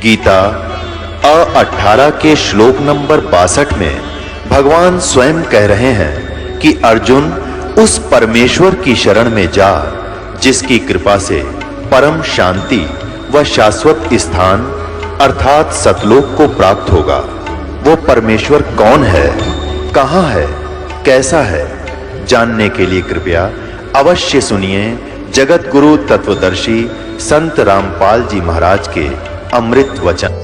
गीता 18 के श्लोक नंबर 62 में भगवान स्वयं कह रहे हैं कि अर्जुन उस परमेश्वर की शरण में जा जिसकी कृपा से परम शांति व शाश्वत स्थान अर्थात सतलोक को प्राप्त होगा। वो परमेश्वर कौन है, कहां है, कैसा है, जानने के लिए कृपया अवश्य सुनिए जगत गुरु तत्वदर्शी संत रामपाल जी महाराज के अमृत वचन।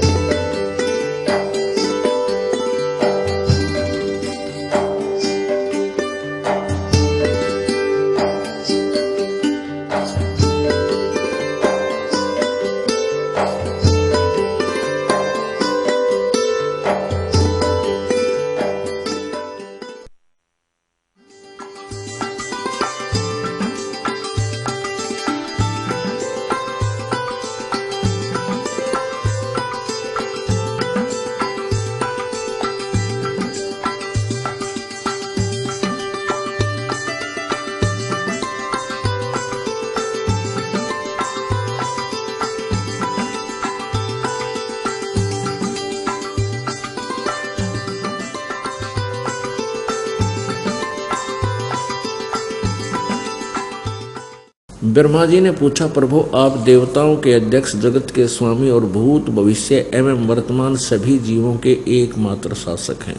ब्रह्मा जी ने पूछा, प्रभु आप देवताओं के अध्यक्ष, जगत के स्वामी और भूत भविष्य एवं वर्तमान सभी जीवों के एकमात्र शासक हैं।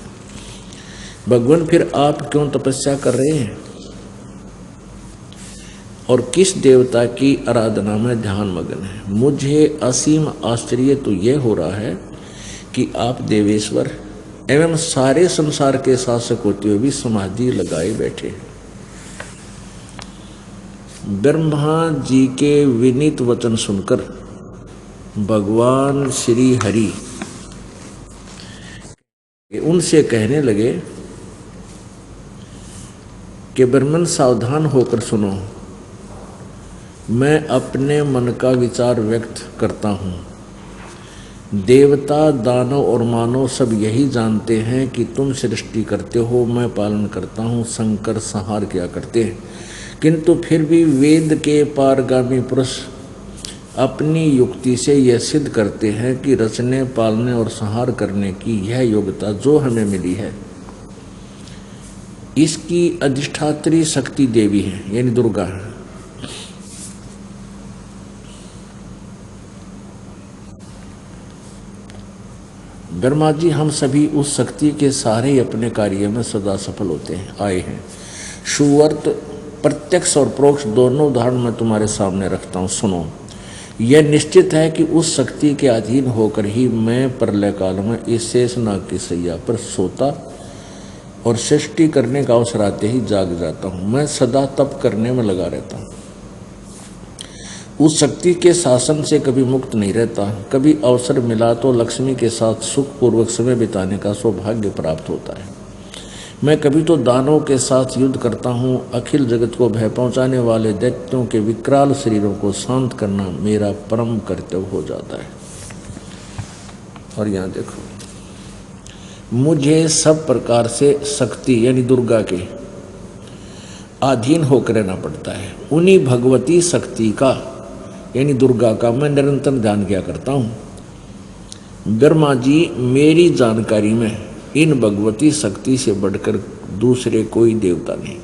भगवान फिर आप क्यों तपस्या कर रहे हैं और किस देवता की आराधना में ध्यान मग्न है? मुझे असीम आश्चर्य तो यह हो रहा है कि आप देवेश्वर एवं सारे संसार के शासक होते हुए भी समाधि लगाए बैठे हैं। ब्रह्मा जी के विनीत वचन सुनकर भगवान श्री हरि उनसे कहने लगे कि ब्रह्मन सावधान होकर सुनो, मैं अपने मन का विचार व्यक्त करता हूँ। देवता, दानव और मानव सब यही जानते हैं कि तुम सृष्टि करते हो, मैं पालन करता हूँ, संकर संहार किया करते हैं, किंतु फिर भी वेद के पारगामी पुरुष अपनी युक्ति से यह सिद्ध करते हैं कि रचने, पालने और संहार करने की यह योग्यता जो हमें मिली है इसकी अधिष्ठात्री शक्ति देवी है, यानी दुर्गा है। ब्रह्मा जी, हम सभी उस शक्ति के सारे अपने कार्य में सदा सफल होते हैं आए हैं। सुवर्त प्रत्यक्ष और परोक्ष दोनों उदाहरण मैं तुम्हारे सामने रखता हूँ, सुनो। यह निश्चित है कि उस शक्ति के अधीन होकर ही मैं प्रलय काल में इस शेषनाग की सैया पर सोता और सृष्टि करने का अवसर आते ही जाग जाता हूँ। मैं सदा तप करने में लगा रहता हूँ, उस शक्ति के शासन से कभी मुक्त नहीं रहता। कभी अवसर मिला तो लक्ष्मी के साथ सुखपूर्वक समय बिताने का सौभाग्य प्राप्त होता है। मैं कभी तो दानवों के साथ युद्ध करता हूँ। अखिल जगत को भय पहुँचाने वाले दैत्यों के विकराल शरीरों को शांत करना मेरा परम कर्तव्य हो जाता है। और यहाँ देखो, मुझे सब प्रकार से शक्ति यानी दुर्गा के अधीन होकर रहना पड़ता है। उन्हीं भगवती शक्ति का यानी दुर्गा का मैं निरंतर ध्यान किया करता हूँ। ब्रह्मा जी, मेरी जानकारी में इन भगवती शक्ति से बढ़कर दूसरे कोई देवता नहीं।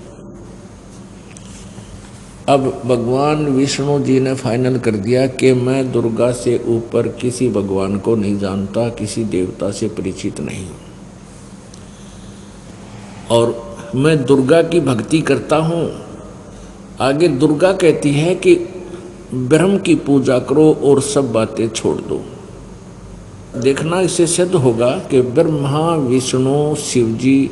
अब भगवान विष्णु जी ने फाइनल कर दिया कि मैं दुर्गा से ऊपर किसी भगवान को नहीं जानता, किसी देवता से परिचित नहीं हूं, और मैं दुर्गा की भक्ति करता हूं। आगे दुर्गा कहती है कि ब्रह्म की पूजा करो और सब बातें छोड़ दो। देखना, इससे सिद्ध होगा कि ब्रह्मा, विष्णु, शिव जी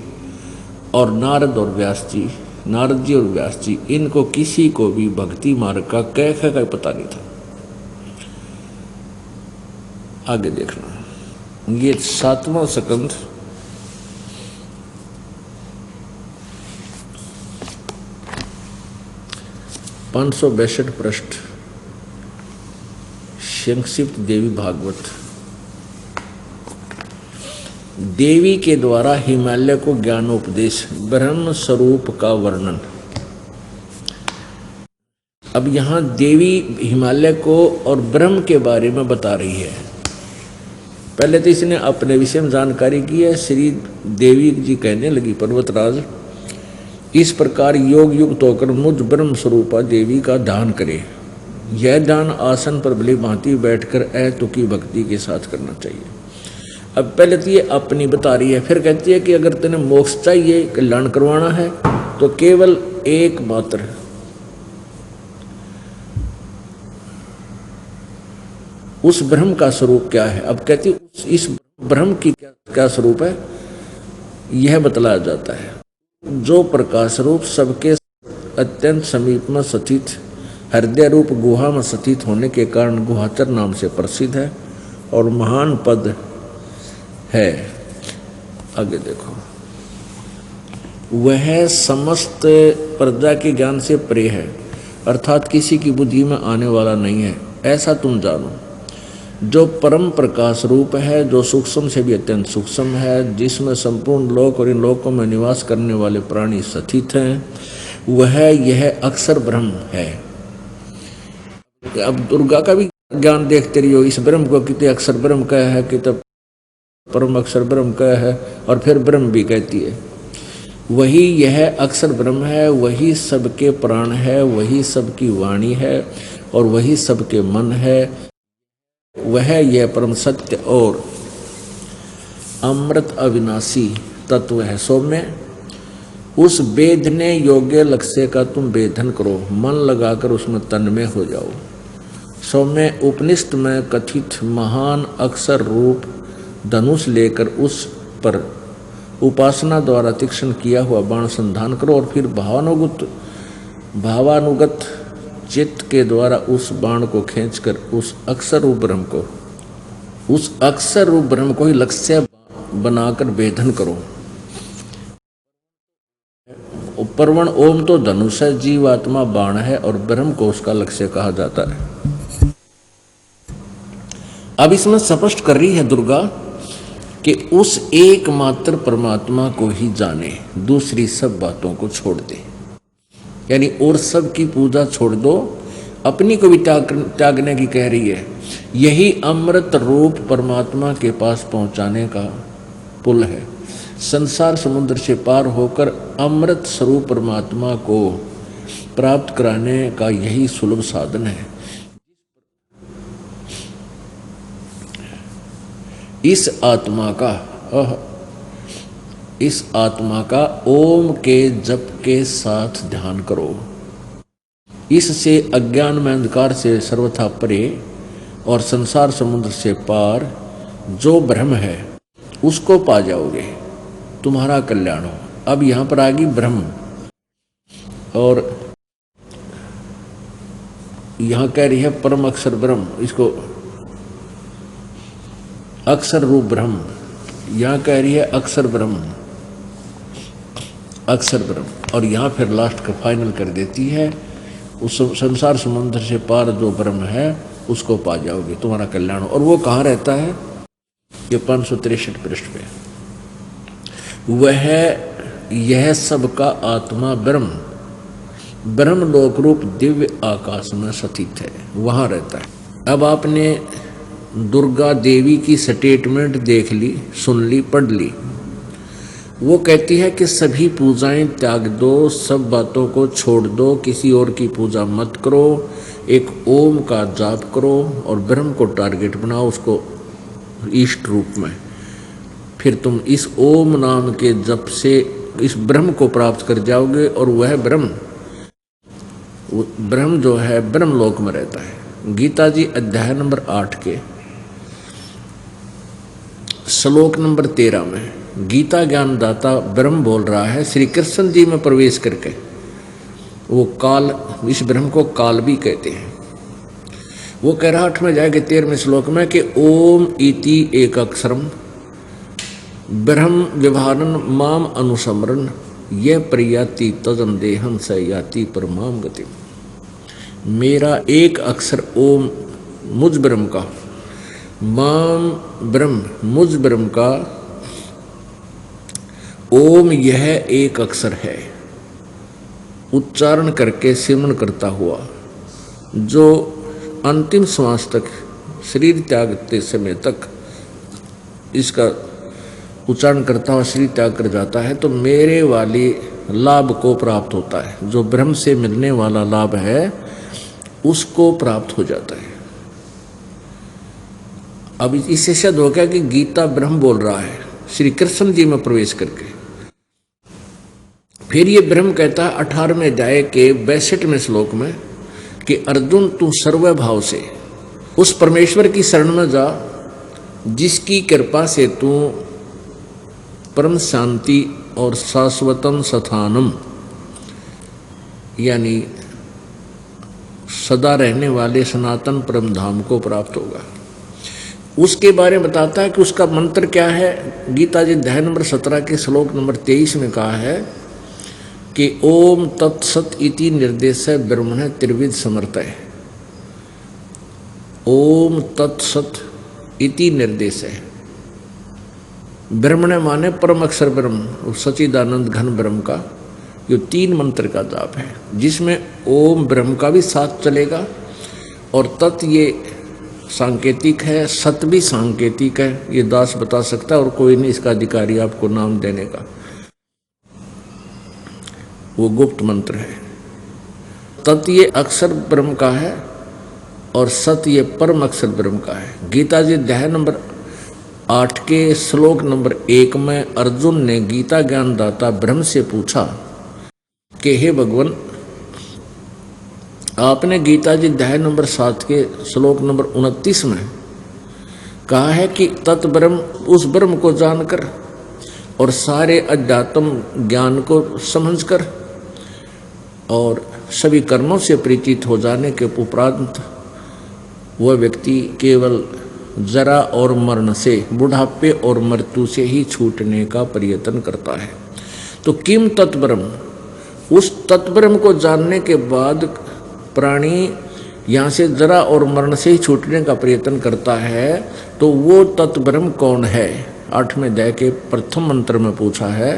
और नारद और व्यास जी, नारद जी और व्यास जी, इनको किसी को भी भक्ति मार्ग का कैसे का पता नहीं था। आगे देखना, ये 7वां स्कंध 562 पृष्ठ, संक्षिप्त देवी भागवत। देवी के द्वारा हिमालय को ज्ञानोपदेश, ब्रह्म स्वरूप का वर्णन। अब यहाँ देवी हिमालय को और ब्रह्म के बारे में बता रही है। पहले तो इसने अपने विषय में जानकारी की है। श्री देवी जी कहने लगी, पर्वतराज इस प्रकार योग युक्त होकर मुझ ब्रह्म स्वरूपा देवी का ध्यान करे। यह ध्यान आसन पर भली भांति बैठकर अतुकी भक्ति के साथ करना चाहिए। अब पहले तो ये अपनी बता रही है, फिर कहती है कि अगर तेने मोक्ष चाहिए, कल्याण करवाना है, तो केवल एकमात्र उस ब्रह्म का स्वरूप क्या है। अब कहती इस ब्रह्म की क्या स्वरूप है, यह बतलाया जाता है। जो प्रकाश रूप सबके अत्यंत समीप में स्थित, हृदय रूप गुहा में स्थित होने के कारण गुहाचर नाम से प्रसिद्ध है और महान पद है। आगे देखो, वह समस्त प्रजा के ज्ञान से परे है, अर्थात किसी की बुद्धि में आने वाला नहीं है, ऐसा तुम जानो। जो परम प्रकाश रूप है, जो सूक्ष्म से भी अत्यंत सूक्ष्म है, जिसमें संपूर्ण लोक और इन लोकों में निवास करने वाले प्राणी स्थित हैं, वह यह अक्षर ब्रह्म है। अब दुर्गा का भी ज्ञान देखते रहियो, इस ब्रह्म को कितने अक्षर ब्रह्म का है, कितने परम अक्षर ब्रह्म का है, और फिर ब्रह्म भी कहती है। वही यह अक्षर ब्रह्म है, वही सबके प्राण है, वही सबकी वाणी है और वही सबके मन है। वह यह परम सत्य और अमृत अविनाशी तत्व है। सौम्य उस वेदने योग्य लक्ष्य का तुम वेदन करो, मन लगाकर उसमें तन्मय हो जाओ। सौम्य उपनिषद में कथित महान अक्षर रूप धनुष लेकर उस पर उपासना द्वारा तीक्ष्ण किया हुआ बाण संधान करो और फिर भावानुगत चित्त के द्वारा उस बाण को खींचकर उस अक्षर रूप ब्रह्म को ही लक्ष्य बनाकर वेधन करो। परवण ओम तो धनुष है, जीवात्मा बाण है और ब्रह्म को उसका लक्ष्य कहा जाता है। अब इसमें स्पष्ट कर रही है दुर्गा कि उस एकमात्र परमात्मा को ही जाने, दूसरी सब बातों को छोड़ दे। यानी और सब की पूजा छोड़ दो, अपनी को भी त्यागने की कह रही है। यही अमृत रूप परमात्मा के पास पहुंचाने का पुल है। संसार समुद्र से पार होकर अमृत स्वरूप परमात्मा को प्राप्त कराने का यही सुलभ साधन है। इस आत्मा का ओम के जप के साथ ध्यान करो। इससे अज्ञान में अंधकार से सर्वथा परे और संसार समुद्र से पार जो ब्रह्म है उसको पा जाओगे, तुम्हारा कल्याण हो। अब यहां पर आ गई ब्रह्म, और यहां कह रही है परम अक्षर ब्रह्म, इसको अक्षर रूप ब्रह्म, यहां कह रही है अक्षर ब्रह्म, और यहां फिर लास्ट का फाइनल कर देती है, उस संसार समुद्र से पार जो ब्रह्म है उसको पा जाओगे, तुम्हारा कल्याण हो। और वो कहाँ रहता है, ये 563 पृष्ठ पे। वह यह सबका आत्मा ब्रह्म लोक रूप दिव्य आकाश में स्थित है, वहां रहता है। अब आपने दुर्गा देवी की स्टेटमेंट देख ली, सुन ली, पढ़ ली। वो कहती है कि सभी पूजाएं त्याग दो, सब बातों को छोड़ दो, किसी और की पूजा मत करो, एक ओम का जाप करो और ब्रह्म को टारगेट बनाओ, उसको इष्ट रूप में। फिर तुम इस ओम नाम के जप से इस ब्रह्म को प्राप्त कर जाओगे, और वह ब्रह्म जो है ब्रह्म लोक में रहता है। गीता जी अध्याय नंबर 8 के श्लोक नंबर 13 में गीता ज्ञानदाता ब्रह्म बोल रहा है, श्री कृष्ण जी में प्रवेश करके। वो काल, इस ब्रह्म को काल भी कहते हैं। वो कह रहा 8 में जाएगा 13वें श्लोक में कि ओम इति एक अक्षरम ब्रह्म व्यवहारन माम अनुसमरन ये प्रयाति तजन देहम स याति परमाम गति। मेरा एक अक्षर ओम मुझ ब्रह्म का, माम ब्रह्म मुझ ब्रह्म का, ओम यह एक अक्षर है, उच्चारण करके सिमरन करता हुआ जो अंतिम श्वास तक, शरीर त्यागते समय तक इसका उच्चारण करता हुआ शरीर त्याग कर जाता है तो मेरे वाले लाभ को प्राप्त होता है, जो ब्रह्म से मिलने वाला लाभ है उसको प्राप्त हो जाता है। अब इससे सिद्ध हो गया कि गीता ब्रह्म बोल रहा है श्री कृष्ण जी में प्रवेश करके। फिर ये ब्रह्म कहता है 18वें अध्याय के 62वें श्लोक में कि अर्जुन तू सर्वभाव से उस परमेश्वर की शरण में जा जिसकी कृपा से तू परम शांति और शाश्वतम स्थानम यानी सदा रहने वाले सनातन परम धाम को प्राप्त होगा। उसके बारे में बताता है कि उसका मंत्र क्या है। गीता जी अध्याय नंबर 17 के श्लोक नंबर 23 में कहा है कि ओम तत्सत इति निर्देश ब्रह्मण त्रिविध समर्थय। ओम तत्सत इति निर्देश है। ब्रह्मण माने परम अक्षर ब्रह्म, सच्चिदानंद घन ब्रह्म का जो 3 मंत्र का जाप है, जिसमें ओम ब्रह्म का भी साथ चलेगा और तत् ये सांकेतिक है, सत भी सांकेतिक है। ये दास बता सकता है और कोई नहीं इसका अधिकारी आपको नाम देने का, वो गुप्त मंत्र है। तत् ये अक्षर ब्रह्म का है और सत ये परम अक्षर ब्रह्म का है। गीता जी अध्याय नंबर 8 के श्लोक नंबर 1 में अर्जुन ने गीता ज्ञान दाता ब्रह्म से पूछा कि हे भगवान, आपने गीता जी अध्याय नंबर 7 के श्लोक नंबर 29 में कहा है कि तत् ब्रह्म उस ब्रह्म को जानकर और सारे अध्यात्म ज्ञान को समझकर और सभी कर्मों से परिचित हो जाने के उपरांत वह व्यक्ति केवल जरा और मरण से, बुढ़ापे और मृत्यु से ही छूटने का प्रयत्न करता है। तो किम तत्ब्रह्म, उस तत्ब्रह्म को जानने के बाद प्राणी यहाँ से जरा और मरण से ही छूटने का प्रयत्न करता है, तो वो तत्ब्रह्म कौन है? 8वें अध्याय के प्रथम मंत्र में पूछा है।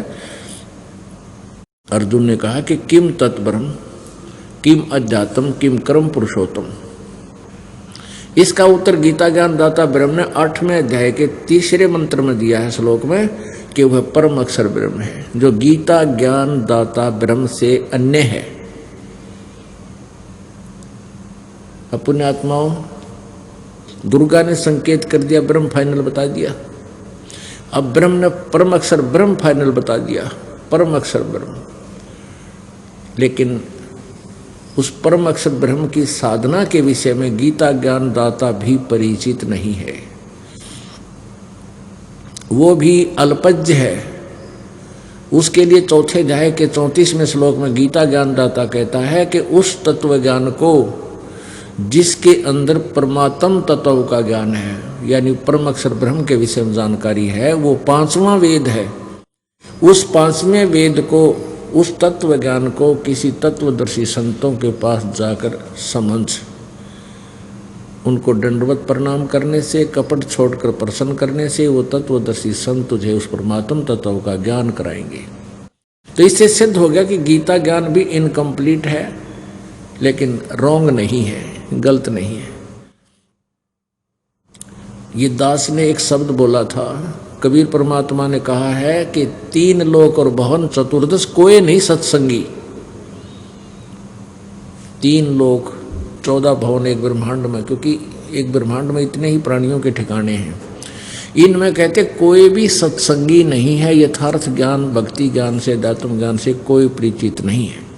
अर्जुन ने कहा कि किम तत्ब्रह्म, किम अध्यात्म, किम कर्म पुरुषोत्तम। इसका उत्तर गीता ज्ञान दाता ब्रह्म ने 8वें अध्याय के 3रे मंत्र में दिया है श्लोक में कि वह परम अक्षर ब्रह्म है, जो गीता ज्ञान दाता ब्रह्म से अन्य है। पुण्य आत्माओं, दुर्गा ने संकेत कर दिया, ब्रह्म फाइनल बता दिया। अब ब्रह्म ने परम अक्षर ब्रह्म फाइनल बता दिया, परम अक्षर ब्रह्म। लेकिन उस परम अक्षर ब्रह्म की साधना के विषय में गीता ज्ञान दाता भी परिचित नहीं है, वो भी अल्पज्ञ है। उसके लिए 4थे अध्याय के 34वें श्लोक में गीता ज्ञान दाता कहता है कि उस तत्व ज्ञान को जिसके अंदर परमात्म तत्व का ज्ञान है, यानी परम अक्षर ब्रह्म के विषय में जानकारी है, वो 5वां वेद है। उस 5वें वेद को, उस तत्व ज्ञान को किसी तत्वदर्शी संतों के पास जाकर समझ, उनको दंडवत प्रणाम करने से, कपट छोड़कर प्रसन्न करने से वो तत्वदर्शी संत तुझे उस परमात्म तत्व का ज्ञान कराएंगे। तो इससे सिद्ध हो गया कि गीता ज्ञान भी इनकम्प्लीट है, लेकिन रॉन्ग नहीं है, गलत नहीं है। ये दास ने एक शब्द बोला था, कबीर परमात्मा ने कहा है कि 3 लोक और भवन चतुर्दश कोई नहीं सत्संगी। 3 लोक 14 भवन एक ब्रह्मांड में, क्योंकि एक ब्रह्मांड में इतने ही प्राणियों के ठिकाने हैं। इनमें कहते कोई भी सत्संगी नहीं है, यथार्थ ज्ञान भक्ति ज्ञान से, अध्यात्म ज्ञान से कोई परिचित नहीं है।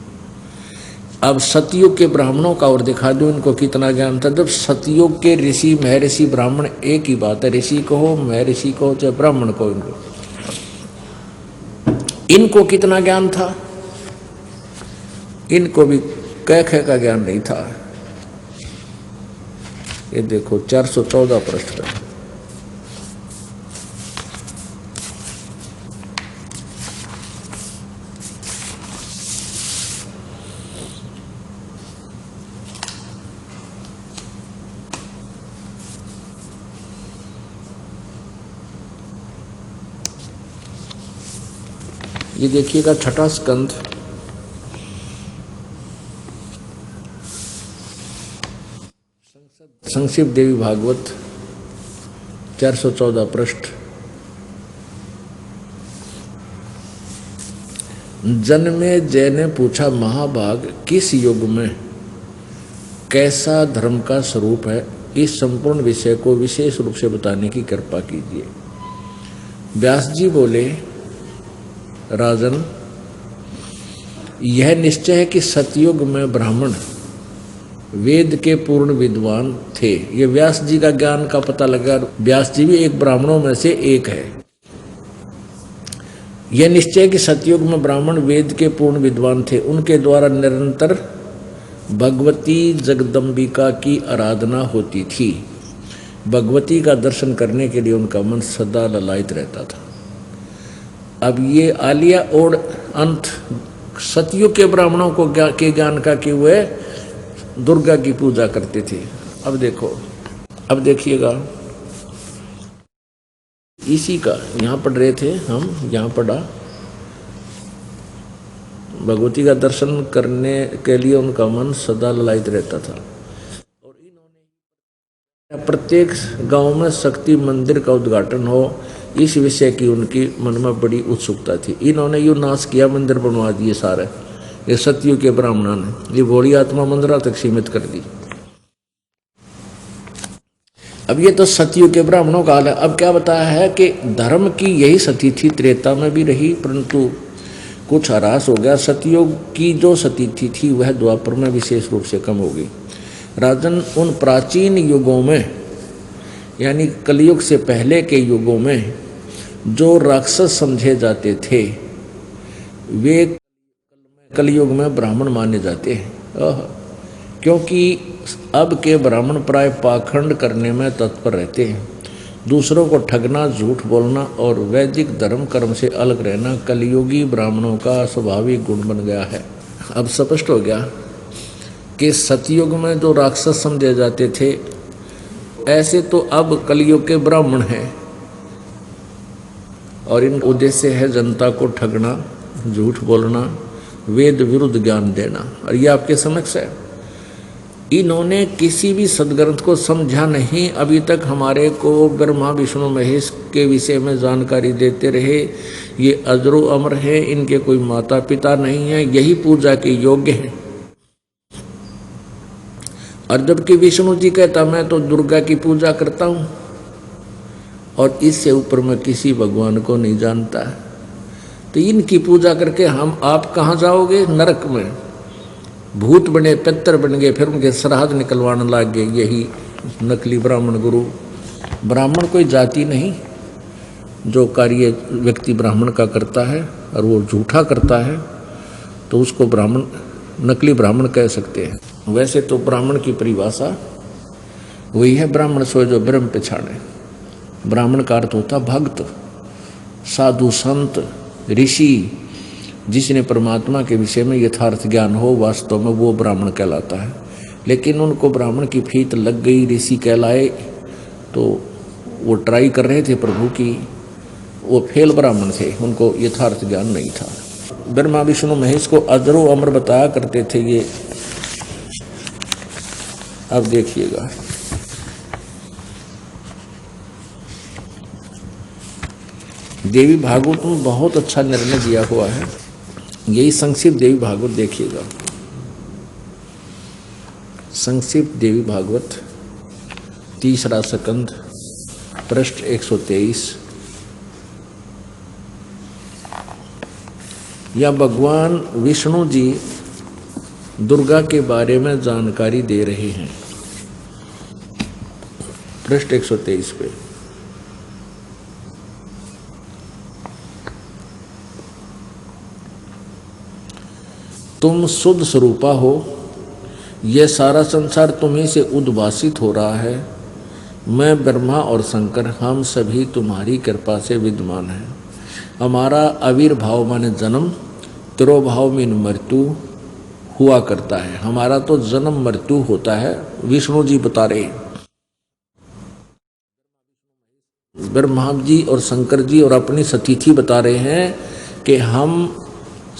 अब सतयुग के ब्राह्मणों का और दिखा दूं इनको कितना ज्ञान था। जब सतयुग के ऋषि महर्षि ब्राह्मण एक ही बात है, ऋषि कहो महर्षि कहो चाहे ब्राह्मण कहो, इनको कितना ज्ञान था। इनको भी कह का ज्ञान नहीं था। ये देखो 414 पृष्ठ पर ये देखिएगा 6ठा स्कंध, संक्षिप्त देवी भागवत 414 पृष्ठ। जन्मेजय ने पूछा, महाभाग किस युग में कैसा धर्म का स्वरूप है, इस संपूर्ण विषय को विशेष रूप से बताने की कृपा कीजिए। व्यास जी बोले, राजन, यह निश्चय है कि सतयुग में ब्राह्मण वेद के पूर्ण विद्वान थे। ये व्यास जी का ज्ञान का पता लगा। व्यास जी भी एक ब्राह्मणों में से एक है। यह निश्चय कि सतयुग में ब्राह्मण वेद के पूर्ण विद्वान थे। उनके द्वारा निरंतर भगवती जगदम्बिका की आराधना होती थी। भगवती का दर्शन करने के लिए उनका मन सदा ललायित रहता था। अब ये आलिया और अंत सतयुग के ब्राह्मणों को के ज्ञान का कि वे दुर्गा की पूजा करते थे। अब देखो, अब देखिएगा, इसी का यहाँ पढ़ रहे थे हम, यहाँ पढ़ा भगवती का दर्शन करने के लिए उनका मन सदा ललायित रहता था। और इन्होंने प्रत्येक गांव में शक्ति मंदिर का उद्घाटन हो, इस विषय की उनकी मन में बड़ी उत्सुकता थी। इन्होंने यूँ नाश किया, मंदिर बनवा दिए सारे। ये सतयुग के ब्राह्मणों ने ये भोली आत्मा मंदिरों तक सीमित कर दी। अब ये तो सतयुग के ब्राह्मणों का हाल है। अब क्या बताया है कि धर्म की यही सती थी, त्रेता में भी रही, परंतु कुछ ह्रास हो गया। सतयुग की जो सती थी वह द्वापर में विशेष रूप से कम हो गई। राजन, उन प्राचीन युगों में यानी कलयुग से पहले के युगों में जो राक्षस समझे जाते थे वे कलयुग में ब्राह्मण माने जाते हैं। क्योंकि अब के ब्राह्मण प्राय पाखंड करने में तत्पर रहते हैं। दूसरों को ठगना, झूठ बोलना और वैदिक धर्म कर्म से अलग रहना कलयुगी ब्राह्मणों का स्वाभाविक गुण बन गया है। अब स्पष्ट हो गया कि सतयुग में जो राक्षस समझे जाते थे ऐसे तो अब कलयुग के ब्राह्मण हैं और इन उद्देश्य है जनता को ठगना, झूठ बोलना, वेद विरुद्ध ज्ञान देना। और ये आपके समक्ष है। इन्होंने किसी भी सदग्रंथ को समझा नहीं। अभी तक हमारे को ब्रह्मा विष्णु महेश के विषय में जानकारी देते रहे। ये अजरो अमर है, इनके कोई माता पिता नहीं है, यही पूजा के योग्य हैं। और जबकि विष्णु जी कहता मैं तो दुर्गा की पूजा करता हूँ और इससे ऊपर मैं किसी भगवान को नहीं जानता, तो इनकी पूजा करके आप कहाँ जाओगे? नरक में। भूत बने, पितर बन गए, फिर उनके श्राद्ध निकलवाने लग गए यही नकली ब्राह्मण गुरु। ब्राह्मण कोई जाति नहीं, जो कार्य व्यक्ति ब्राह्मण का करता है और वो झूठा करता है तो उसको ब्राह्मण, नकली ब्राह्मण कह सकते हैं। वैसे तो ब्राह्मण की परिभाषा वही है, ब्राह्मण सो जो ब्रह्म पछाड़े। ब्राह्मण का अर्थ होता भक्त, साधु, संत, ऋषि, जिसने परमात्मा के विषय में यथार्थ ज्ञान हो, वास्तव में वो ब्राह्मण कहलाता है। लेकिन उनको ब्राह्मण की फीत लग गई, ऋषि कहलाए, तो वो ट्राई कर रहे थे प्रभु की, वो फेल ब्राह्मण थे, उनको यथार्थ ज्ञान नहीं था। ब्रह्मा विष्णु महेश को अजरो अमर बताया करते थे ये। अब देखिएगा, देवी भागवत में बहुत अच्छा निर्णय दिया हुआ है। यही संक्षिप्त देवी भागवत देखिएगा। संक्षिप्त देवी भागवत 3रा स्कंध, पृष्ठ 123। या भगवान विष्णु जी दुर्गा के बारे में जानकारी दे रहे हैं। पृष्ठ 123 पे तुम शुद्ध स्वरूपा हो, यह सारा संसार तुम्ही से उद्भासित हो रहा है। मैं ब्रह्मा और शंकर हम सभी तुम्हारी कृपा से विद्यमान हैं। हमारा आविर्भाव माने जन्म, तिरोभाव में मृत्यु हुआ करता है। हमारा तो जन्म मृत्यु होता है, विष्णु जी बता रहे। ब्रह्मा जी और शंकर जी और अपनी सतीथि बता रहे हैं कि हम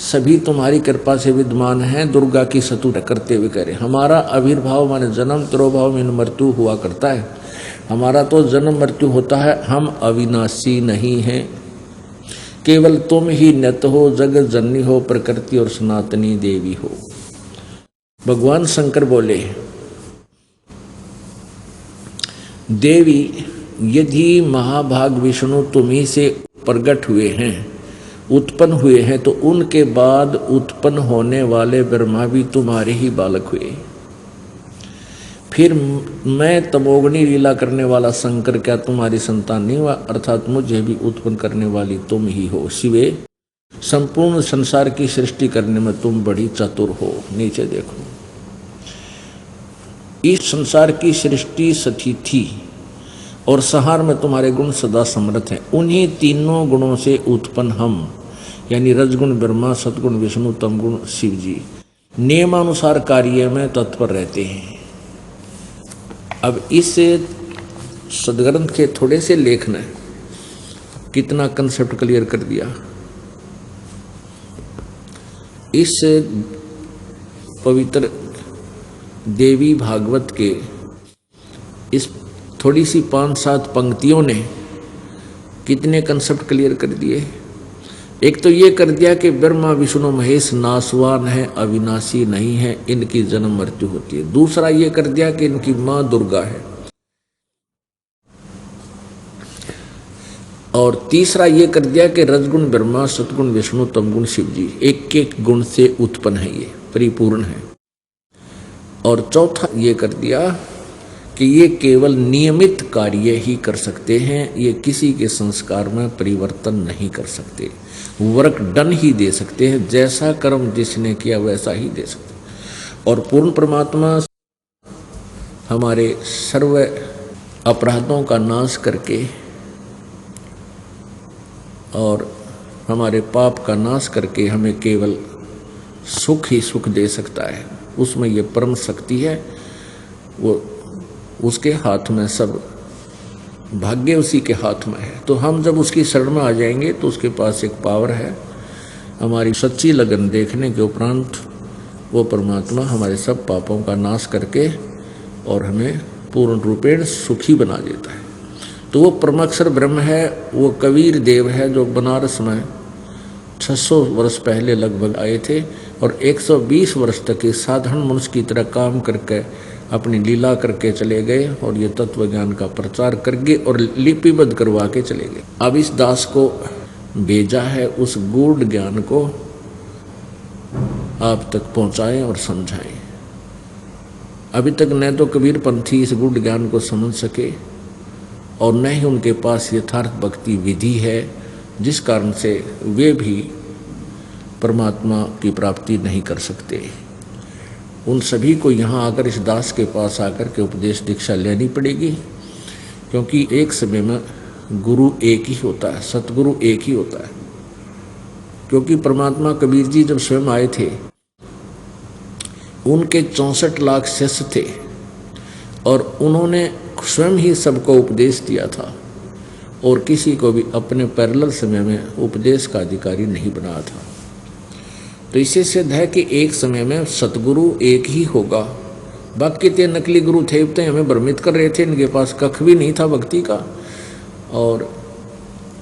सभी तुम्हारी कृपा से विद्यमान हैं। दुर्गा की स्तुति करते हुए कह रहे हमारा आविर्भाव माने जन्म, तिरोभाव में मृत्यु हुआ करता है। हमारा तो जन्म मृत्यु होता है, हम अविनाशी नहीं हैं। केवल तुम ही नित हो, जगत जननी हो, प्रकृति और सनातनी देवी हो। भगवान शंकर बोले, देवी यदि महाभाग विष्णु तुम्ही से प्रकट हुए हैं, उत्पन्न हुए हैं, तो उनके बाद उत्पन्न होने वाले ब्रह्मा भी तुम्हारे ही बालक हुए। फिर मैं तमोगुणी लीला करने वाला शंकर क्या तुम्हारी संतान नहीं हुआ? अर्थात मुझे भी उत्पन्न करने वाली तुम ही हो। शिवे, संपूर्ण संसार की सृष्टि करने में तुम बड़ी चतुर हो। नीचे देखो, इस संसार की सृष्टि सती थी और संहार में तुम्हारे गुण सदा समर्थ हैं। उन्हीं तीनों गुणों से उत्पन्न हम, यानी रजगुण ब्रह्मा, सतगुण विष्णु, तमगुण शिव जी, नियमानुसार कार्य में तत्पर रहते हैं। अब इस सदग्रंथ के थोड़े से लेख ने कितना कंसेप्ट क्लियर कर दिया। इस पवित्र देवी भागवत के इस थोड़ी सी 5-7 पंक्तियों ने कितने कंसेप्ट क्लियर कर दिए। एक तो ये कर दिया कि ब्रह्मा विष्णु महेश नासवान है, अविनाशी नहीं है, इनकी जन्म मृत्यु होती है। दूसरा ये कर दिया कि इनकी मां दुर्गा है। और तीसरा ये कर दिया कि रजगुण ब्रह्मा, सतगुण विष्णु, तमगुण शिव जी, एक एक गुण से उत्पन्न है, ये परिपूर्ण है। और चौथा ये कर दिया कि ये केवल नियमित कार्य ही कर सकते हैं, ये किसी के संस्कार में परिवर्तन नहीं कर सकते, वर्क डन ही दे सकते हैं, जैसा कर्म जिसने किया वैसा ही दे सकते हैं। और पूर्ण परमात्मा हमारे सर्व अपराधों का नाश करके और हमारे पाप का नाश करके हमें केवल सुख ही सुख दे सकता है। उसमें ये परम शक्ति है, वो उसके हाथ में, सब भाग्य उसी के हाथ में है। तो हम जब उसकी शरण में आ जाएंगे तो उसके पास एक पावर है। हमारी सच्ची लगन देखने के उपरांत वो परमात्मा हमारे सब पापों का नाश करके और हमें पूर्ण रूपेण सुखी बना देता है। तो वो परमाक्षर ब्रह्म है, वो कबीर देव है जो बनारस में 600 वर्ष पहले लगभग आए थे और 120 वर्ष तक इस साधारण मनुष्य की तरह काम करके अपनी लीला करके चले गए और ये तत्व ज्ञान का प्रचार करके और लिपिबद्ध करवा के चले गए। अब इस दास को भेजा है उस गूढ़ ज्ञान को आप तक पहुंचाएं और समझाएं। अभी तक न तो कबीर पंथी इस गूढ़ ज्ञान को समझ सके और न ही उनके पास यथार्थ भक्ति विधि है, जिस कारण से वे भी परमात्मा की प्राप्ति नहीं कर सकते। उन सभी को यहाँ आकर इस दास के पास आकर के उपदेश दीक्षा लेनी पड़ेगी, क्योंकि एक समय में गुरु एक ही होता है, सतगुरु एक ही होता है। क्योंकि परमात्मा कबीर जी जब स्वयं आए थे उनके 64 लाख शिष्य थे और उन्होंने स्वयं ही सबको उपदेश दिया था और किसी को भी अपने पैरेलल समय में उपदेश का अधिकारी नहीं बनाया था। तो इससे सिद्ध है कि एक समय में सतगुरु एक ही होगा। बाकी ते नकली गुरु थे, तो हमें भ्रमित कर रहे थे, इनके पास कख भी नहीं था भक्ति का। और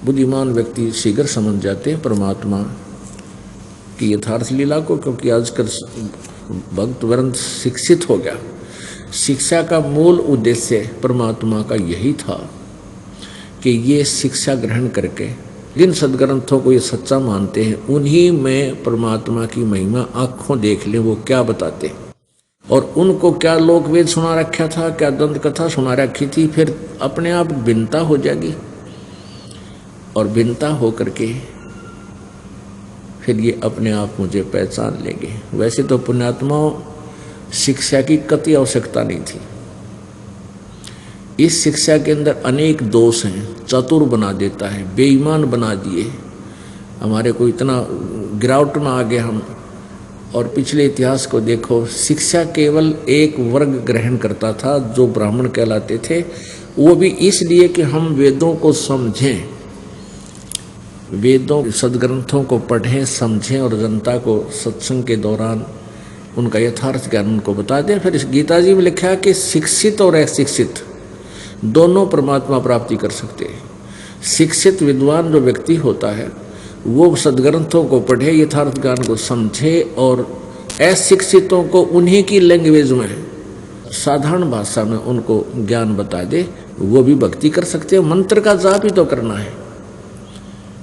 बुद्धिमान व्यक्ति शीघ्र समझ जाते हैं परमात्मा की यथार्थ लीला को, क्योंकि आजकल भक्त वृंद शिक्षित हो गया। शिक्षा का मूल उद्देश्य परमात्मा का यही था कि ये शिक्षा ग्रहण करके जिन सदग्रंथों को ये सच्चा मानते हैं उन्हीं में परमात्मा की महिमा आंखों देख ले वो क्या बताते, और उनको क्या लोकवेद सुना रखा था, क्या दंत कथा सुना रखी थी, फिर अपने आप भिन्नता हो जाएगी और भिन्नता हो करके फिर ये अपने आप मुझे पहचान लेंगे। वैसे तो पुण्यात्माओं शिक्षा की कतई आवश्यकता नहीं थी। इस शिक्षा के अंदर अनेक दोष हैं, चतुर बना देता है, बेईमान बना दिए, हमारे को इतना गिरावट में आ गए हम। और पिछले इतिहास को देखो, शिक्षा केवल एक वर्ग ग्रहण करता था जो ब्राह्मण कहलाते थे, वो भी इसलिए कि हम वेदों को समझें, वेदों सदग्रंथों को पढ़ें समझें और जनता को सत्संग के दौरान उनका यथार्थ ज्ञान उनको बता दें। फिर इस गीता जी में लिखा है कि शिक्षित और अशिक्षित दोनों परमात्मा प्राप्ति कर सकते हैं। शिक्षित विद्वान जो व्यक्ति होता है वो सदग्रंथों को पढ़े, यथार्थ ज्ञान को समझे और अशिक्षितों को उन्हीं की लैंग्वेज में, साधारण भाषा में उनको ज्ञान बता दे, वो भी भक्ति कर सकते हैं। मंत्र का जाप ही तो करना है,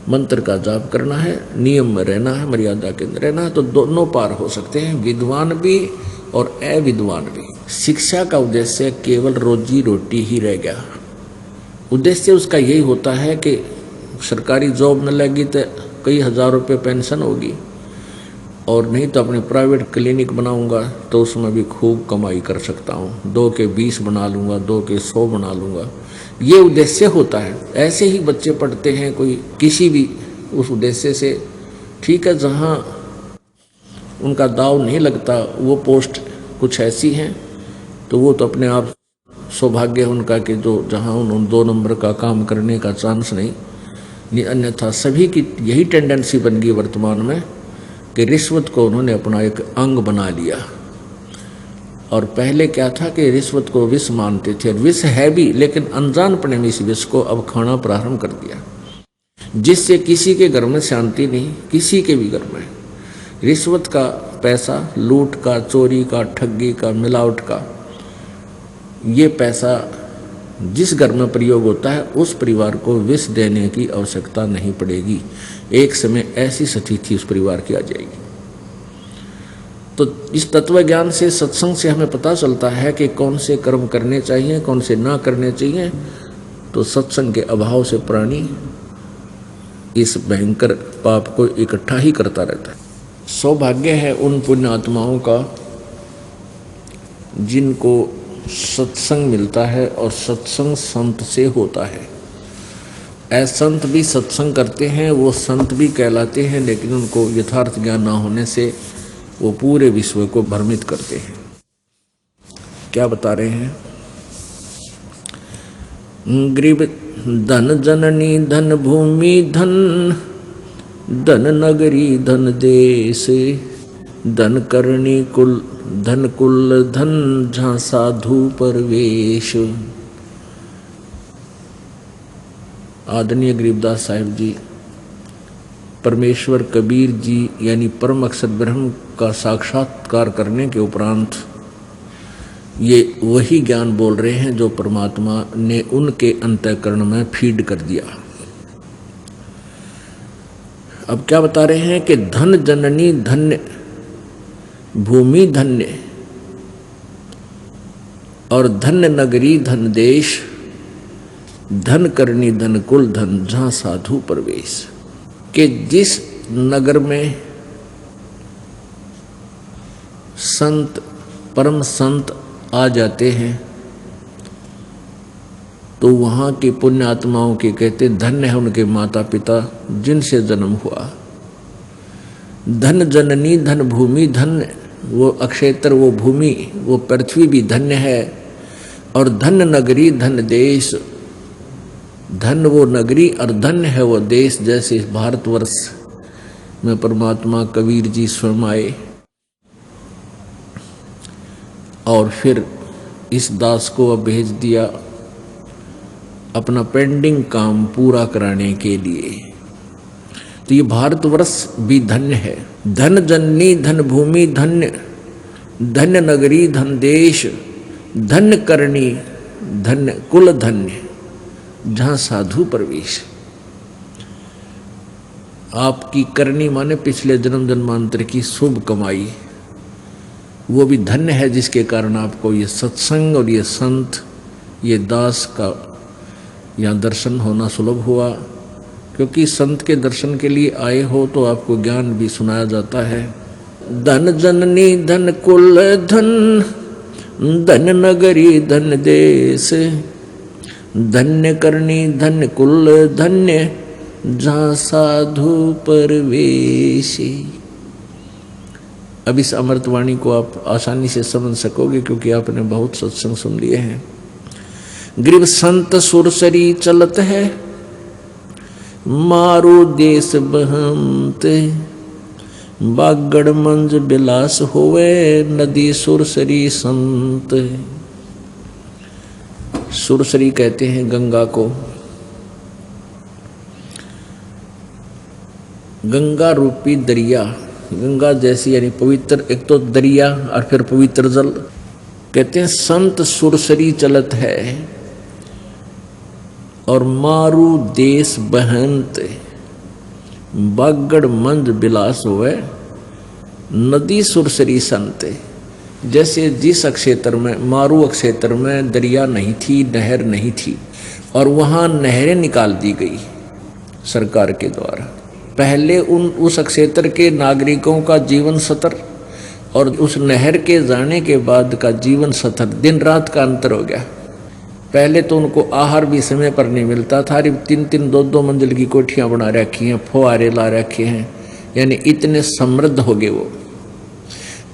मंत्र का जाप करना है, नियम में रहना है, मर्यादा के अंदर रहना है, तो दोनों पार हो सकते हैं, विद्वान भी और अविद्वान भी। शिक्षा का उद्देश्य केवल रोजी रोटी ही रह गया। उद्देश्य उसका यही होता है कि सरकारी जॉब में लगी तो कई हजार रुपये पेंशन होगी, और नहीं तो अपने प्राइवेट क्लिनिक बनाऊंगा तो उसमें भी खूब कमाई कर सकता हूँ, 2 के 20 बना लूँगा, 2 के 100 बना लूँगा, ये उद्देश्य होता है। ऐसे ही बच्चे पढ़ते हैं कोई किसी भी उस उद्देश्य से, ठीक है, जहाँ उनका दाव नहीं लगता, वो पोस्ट कुछ ऐसी हैं तो वो तो अपने आप सौभाग्य है उनका कि जो जहाँ उन्होंने 2 नंबर का काम करने का चांस नहीं, अन्यथा सभी की यही टेंडेंसी बन गई वर्तमान में कि रिश्वत को उन्होंने अपना एक अंग बना लिया। और पहले क्या था कि रिश्वत को विष मानते थे, और विष है भी, लेकिन अनजानपने में इस विष को अब खाना प्रारंभ कर दिया, जिससे किसी के घर में शांति नहीं, किसी के भी घर में। रिश्वत का पैसा, लूट का, चोरी का, ठगी का, मिलावट का, ये पैसा जिस घर में प्रयोग होता है उस परिवार को विष देने की आवश्यकता नहीं पड़ेगी। एक समय ऐसी स्थिति उस परिवार की आ जाएगी। तो इस तत्व ज्ञान से, सत्संग से हमें पता चलता है कि कौन से कर्म करने चाहिए, कौन से ना करने चाहिए। तो सत्संग के अभाव से प्राणी इस भयंकर पाप को इकट्ठा ही करता रहता है। सौभाग्य है उन पुण्य आत्माओं का जिनको सत्संग मिलता है और सत्संग संत से होता है। असंत भी सत्संग करते हैं, वो संत भी कहलाते हैं, लेकिन उनको यथार्थ ज्ञान ना होने से वो पूरे विश्व को भ्रमित करते हैं। क्या बता रहे हैं? ग्रीब धन जननी धन भूमि धन, धन नगरी धन देश, धन करणी कुल धन कुल धन, जहाँ साधु परवेश। आदरणीय गरीबदास साहिब जी, परमेश्वर कबीर जी यानी परम अक्षर ब्रह्म का साक्षात्कार करने के उपरांत ये वही ज्ञान बोल रहे हैं जो परमात्मा ने उनके अंतःकरण में फीड कर दिया। अब क्या बता रहे हैं कि धन जननी धन्य भूमि धन्य, और धन्य नगरी धन देश, धन करनी धन कुल धन, जहाँ साधु प्रवेश। कि जिस नगर में संत, परम संत आ जाते हैं तो वहाँ की पुण्य आत्माओं के कहते धन्य है उनके माता पिता जिनसे जन्म हुआ। धन जननी धन भूमि धन्य, वो अक्षेत्र, वो भूमि, वो पृथ्वी भी धन्य है। और धन नगरी धन देश, धन वो नगरी और धन्य है वो देश। जैसे इस भारतवर्ष में परमात्मा कबीर जी स्वयं आए और फिर इस दास को अब भेज दिया अपना पेंडिंग काम पूरा कराने के लिए। तो ये भारतवर्ष भी धन्य है। धन जननी धन भूमि धन्य, धन्य नगरी धन देश, धन्य करणी धन्य कुल धन्य, जहाँ साधु प्रवेश। आपकी करनी माने पिछले जन्म जन्मांतर की शुभ कमाई, वो भी धन्य है जिसके कारण आपको ये सत्संग और ये संत, ये दास का यहाँ दर्शन होना सुलभ हुआ। क्योंकि संत के दर्शन के लिए आए हो तो आपको ज्ञान भी सुनाया जाता है। धन जननी धन कुल धन, धन नगरी धन देश, धन्य करनी धन्य कुल धन्य, जहाँ साधु परवेशी। अब इस अमृतवाणी को आप आसानी से समझ सकोगे क्योंकि आपने बहुत सत्संग सुन लिए हैं। ग्रीव संत सुरसरी चलत है, मारो देश बहमत, बागड़ मंज बिलास होवे, नदी सुरसरी संत। सुरसरी कहते हैं गंगा को। गंगा रूपी दरिया, गंगा जैसी यानी पवित्र, एक तो दरिया और फिर पवित्र जल। कहते हैं संत सुरसरी चलत है और मारू देश बहंत, बागड़ मंद बिलास हुए नदी सुरसरी संत। जैसे जिस क्षेत्र में, मारू क्षेत्र में दरिया नहीं थी, नहर नहीं थी, और वहाँ नहरें निकाल दी गई सरकार के द्वारा। पहले उस क्षेत्र के नागरिकों का जीवन स्तर और उस नहर के जाने के बाद का जीवन स्तर दिन रात का अंतर हो गया। पहले तो उनको आहार भी समय पर नहीं मिलता था, 3-3 2-2 मंजिल की कोठियाँ बना रखी हैं, फुहारे ला रखे हैं, यानी इतने समृद्ध हो गए वो।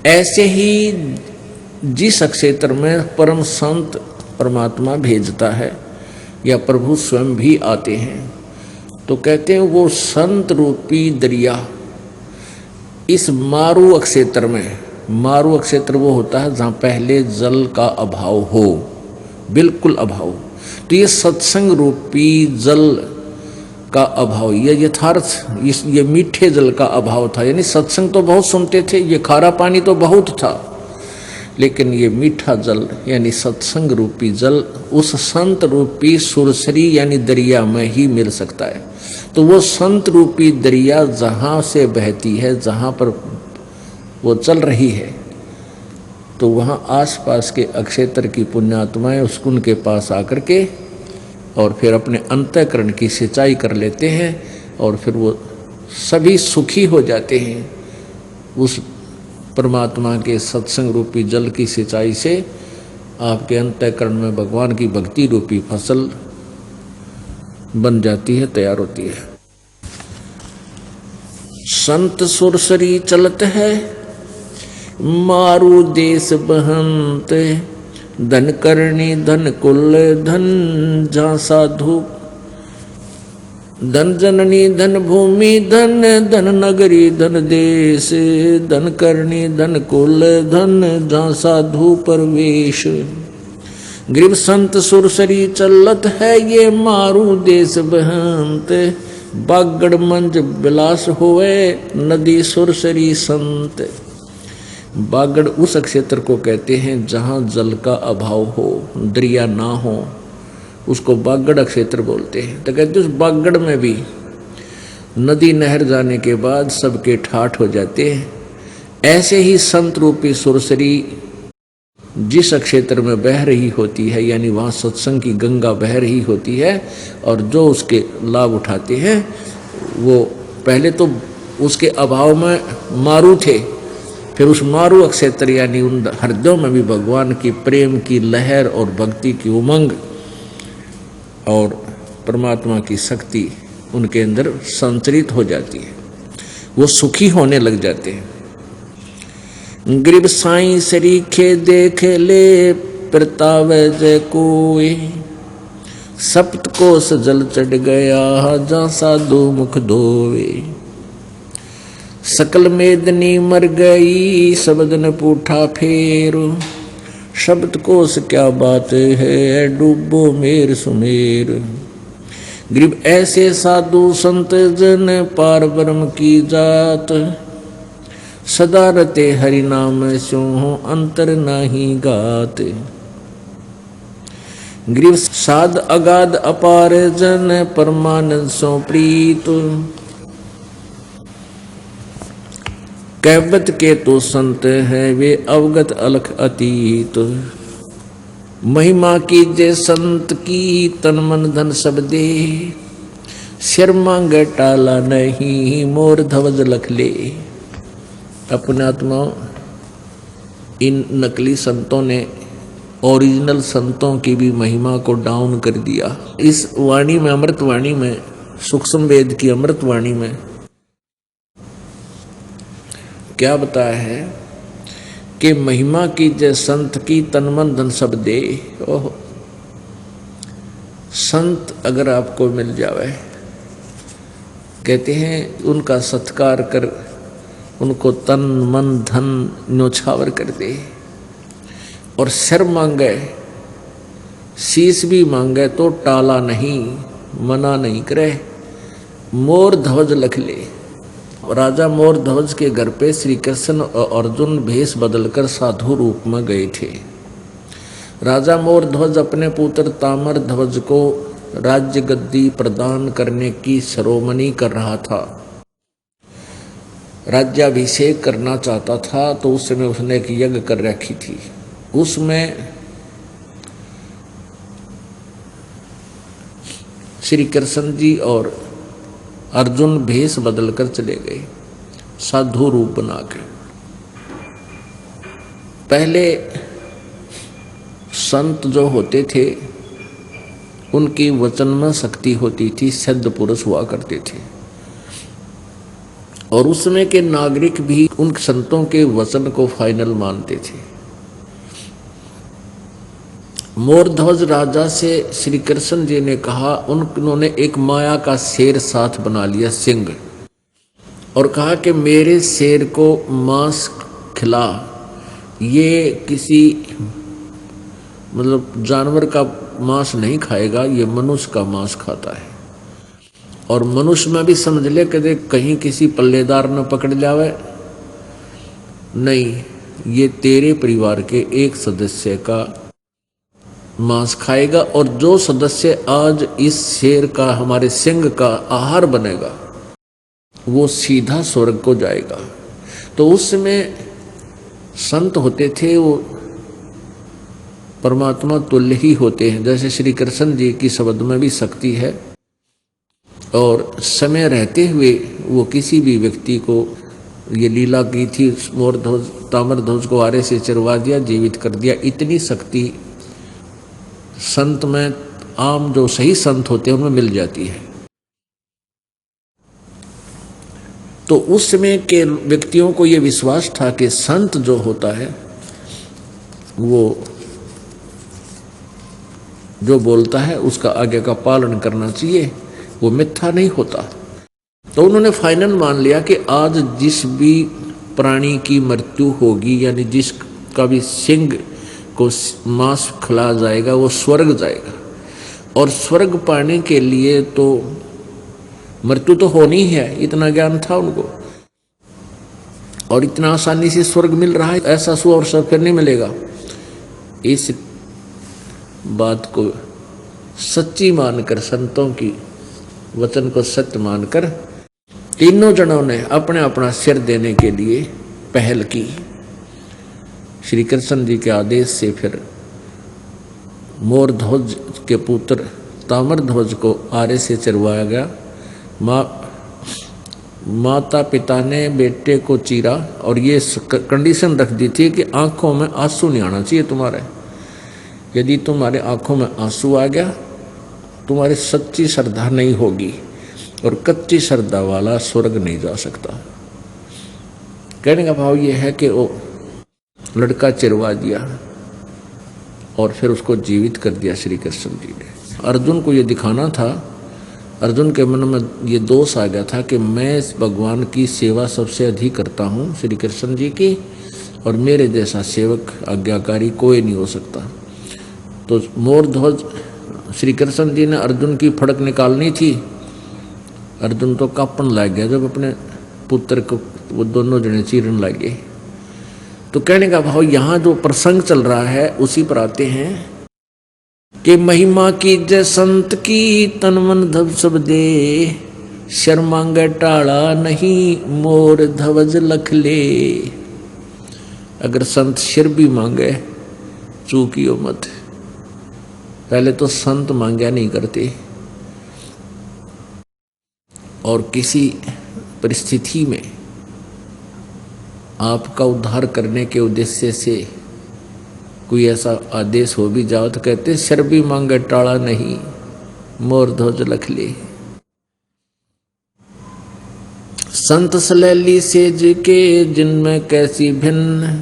ऐसे ही जिस क्षेत्र में परम संत परमात्मा भेजता है या प्रभु स्वयं भी आते हैं, तो कहते हैं वो संत रूपी दरिया इस मारू क्षेत्र में, मारू क्षेत्र वो होता है जहाँ पहले जल का अभाव हो, बिल्कुल अभाव। तो ये सत्संग रूपी जल का अभाव, ये यथार्थ, ये मीठे जल का अभाव था। यानी सत्संग तो बहुत सुनते थे, ये खारा पानी तो बहुत था, लेकिन ये मीठा जल यानी सत्संग रूपी जल उस संत रूपी सुरसरी यानी दरिया में ही मिल सकता है। तो वो संत रूपी दरिया जहाँ से बहती है, जहाँ पर वो चल रही है, तो वहाँ आसपास के अक्षेत्र की पुण्यात्माएं उस कुंड के पास आकर के और फिर अपने अंतःकरण की सिंचाई कर लेते हैं और फिर वो सभी सुखी हो जाते हैं उस परमात्मा के सत्संग रूपी जल की सिंचाई से। आपके अंतःकरण में भगवान की भक्ति रूपी फसल बन जाती है, तैयार होती है। संत सुरसरी चलत है मारू देश बहंत, धन करणी धन कुल धन जहाँ साधु, धन जननी धन भूमि धन, धन नगरी धन देश, धन करणी धन कुल धन जहाँ साधु परवेश। ग्रीव संत सुरसरी चलत है ये मारू देश बहंत, बागड़ मंज बिलास होए नदी सुरसरी संत। बागड़ उस क्षेत्र को कहते हैं जहाँ जल का अभाव हो, दरिया ना हो, उसको बागड़ क्षेत्र बोलते हैं। तो कहते उस बागड़ में भी नदी नहर जाने के बाद सबके ठाठ हो जाते हैं। ऐसे ही संत रूपी सुरसरी जिस क्षेत्र में बह रही होती है, यानी वहाँ सत्संग की गंगा बह रही होती है, और जो उसके लाभ उठाते हैं वो पहले तो उसके अभाव में मारू थे, फिर उस मारू क्षेत्र यानी उन हृदयों में भी भगवान की प्रेम की लहर और भक्ति की उमंग और परमात्मा की शक्ति उनके अंदर संचरित हो जाती है, वो सुखी होने लग जाते हैं। गरीब साईं सरीखे देख ले प्रतावे जय कोई, सप्तकोश जल चढ़ गया जहाँ साधु मुख धोवे। सकल मेदनी मर गई शब्द न पूठा फेर, शब्द कोश क्या बात है डूबो मेर सुमेर। गरीब ऐसे साधु संत जन पार ब्रह्म की जात, सदा रते हरि नाम स्यो अंतर नाही गात। गरीब साध अगाध अपार जन परमानंद सो प्रीत, कहवत के तो संत है वे अवगत अलख अतीत। महिमा की जय संत की तन मन धन सब दे, सिर मांग टाला नहीं मोर ध्वज लख ले। अपने आत्मा इन नकली संतों ने ओरिजिनल संतों की भी महिमा को डाउन कर दिया। इस वाणी में, अमृत वाणी में, सूक्ष्म वेद की अमृत वाणी में क्या बताया है कि महिमा की जय संत की तन मन धन सब दे। ओह, संत अगर आपको मिल जावे, कहते हैं उनका सत्कार कर, उनको तन मन धन न्योछावर कर दे, और सिर मांगे, शीश भी मांगे तो टाला नहीं, मना नहीं करे। मोर ध्वज लख ले, राजा मोर ध्वज के घर पे श्री कृष्ण और अर्जुन भेष बदलकर साधु रूप में गए थे। राजा मोर ध्वज अपने पुत्र ताम्र ध्वज को राज्य गद्दी प्रदान करने की शिरोमणि कर रहा था, राज्याभिषेक करना चाहता था। तो उस समय उसने एक यज्ञ कर रखी थी। उसमें श्री कृष्ण जी और अर्जुन भेष बदलकर चले गए साधु रूप बना के। पहले संत जो होते थे उनकी वचन में शक्ति होती थी, सिद्ध पुरुष हुआ करते थे, और उसमें के नागरिक भी उन संतों के वचन को फाइनल मानते थे। मोरध्वज राजा से श्री कृष्ण जी ने कहा, उन्होंने एक माया का शेर साथ बना लिया, सिंह, और कहा कि मेरे शेर को मांस खिला। ये किसी मतलब जानवर का मांस नहीं खाएगा, ये मनुष्य का मांस खाता है। और मनुष्य में भी समझ ले कि कहीं किसी पल्लेदार न पकड़ जावे, नहीं, ये तेरे परिवार के एक सदस्य का मांस खाएगा, और जो सदस्य आज इस शेर का, हमारे सिंह का आहार बनेगा, वो सीधा स्वर्ग को जाएगा। तो उस समय संत होते थे वो परमात्मा तुल्य ही होते हैं। जैसे श्री कृष्ण जी की शब्द में भी शक्ति है, और समय रहते हुए वो किसी भी व्यक्ति को ये लीला की थी, मोर ध्वज ताम्र ध्वज को आरे से चरवा दिया, जीवित कर दिया। इतनी शक्ति संत में, आम जो सही संत होते हैं उनमें मिल जाती है। तो उस समय के व्यक्तियों को ये विश्वास था कि संत जो होता है वो जो बोलता है उसका आगे का पालन करना चाहिए, वो मिथ्या नहीं होता। तो उन्होंने फाइनल मान लिया कि आज जिस भी प्राणी की मृत्यु होगी, यानी जिसका भी सिंह को मांस खिला जाएगा, वो स्वर्ग जाएगा। और स्वर्ग पाने के लिए तो मृत्यु तो होनी ही है, इतना ज्ञान था उनको, और इतना आसानी से स्वर्ग मिल रहा है, ऐसा सु और सब फिर नहीं मिलेगा। इस बात को सच्ची मानकर, संतों की वचन को सत्य मानकर, तीनों जनों ने अपने अपना सिर देने के लिए पहल की। श्री कृष्ण जी के आदेश से फिर मोर ध्वज के पुत्र ताम्र ध्वज को आरे से चरवाया गया। माता पिता ने बेटे को चीरा, और ये कंडीशन रख दी थी कि आंखों में आंसू नहीं आना चाहिए तुम्हारे। यदि तुम्हारे आंखों में आंसू आ गया, तुम्हारी सच्ची श्रद्धा नहीं होगी, और कच्ची श्रद्धा वाला स्वर्ग नहीं जा सकता। कहने का भाव ये है कि वो लड़का चिरवा दिया और फिर उसको जीवित कर दिया श्री कृष्ण जी ने। अर्जुन को ये दिखाना था, अर्जुन के मन में ये दोष आ गया था कि मैं इस भगवान की सेवा सबसे अधिक करता हूँ, श्री कृष्ण जी की, और मेरे जैसा सेवक आज्ञाकारी कोई नहीं हो सकता। तो मोर ध्वज श्री कृष्ण जी ने अर्जुन की फड़क निकालनी थी। अर्जुन तो कांपन लग गया जब अपने पुत्र को वो दोनों जने चीरने लगे। तो कहने का भाव यहाँ जो प्रसंग चल रहा है उसी पर आते हैं कि महिमा की जय संत की, तन मन धब सब दे, शर्मांगे टाड़ा नहीं, मोर ध्वज लख ले। अगर संत सिर भी मांगे चूकियो मत। पहले तो संत मांगा नहीं करते, और किसी परिस्थिति में आपका उद्धार करने के उद्देश्य से कोई ऐसा आदेश हो भी जाओ तो कहते सिर भी मांगे टाड़ा नहीं, मोर ध्वज लख ले। संत सलैली सेज के जिनमें कैसी भिन्न,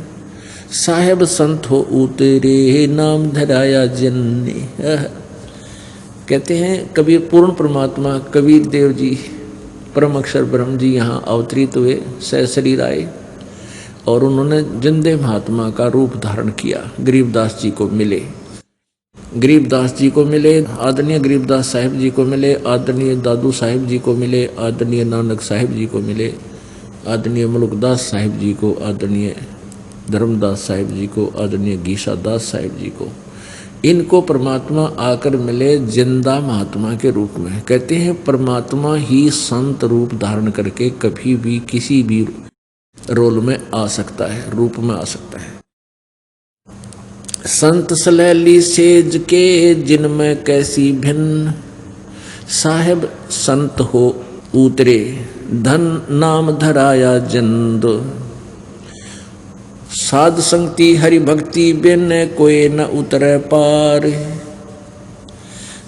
साहेब संत हो उतरे नाम धराया जिनने। कहते हैं कबीर पूर्ण परमात्मा कबीर देव जी, परम अक्षर ब्रह्म जी यहाँ अवतरित हुए, सहशरीर आए, और उन्होंने जिंदे महात्मा का रूप धारण किया। गरीबदास जी को मिले, गरीबदास जी को मिले, आदरणीय गरीबदास साहिब जी को मिले, आदरणीय दादू साहिब जी को मिले, आदरणीय नानक साहिब जी को मिले, आदरणीय मुल्कदास साहिब जी को, आदरणीय धर्मदास साहिब जी को, आदरणीय गीसा दास साहिब जी को, इनको परमात्मा आकर मिले जिंदा महात्मा के रूप में। कहते हैं परमात्मा ही संत रूप धारण करके कभी भी किसी भी रोल में आ सकता है, रूप में आ सकता है। संत सलैली सेज के जिनमें कैसी भिन्न, साहेब संत हो उतरे धन नाम धराया जिंद, साध संगति हरि भक्ति बिन कोई न उतरे पार,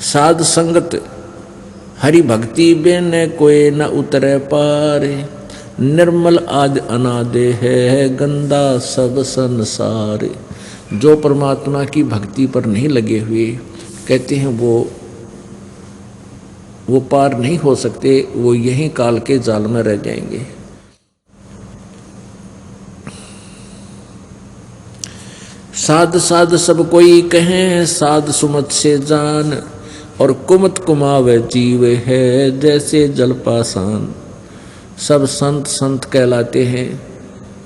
साध संगत हरि भक्ति बिन कोई न उतरे पार, निर्मल आदि अनादि है गंदा सब संसार। जो परमात्मा की भक्ति पर नहीं लगे हुए, कहते हैं वो पार नहीं हो सकते, वो यहीं काल के जाल में रह जाएंगे। साध साध सब कोई कहें साध सुमत से जान, और कुमत कुमावे जीव है जैसे जल पासान। सब संत संत कहलाते हैं,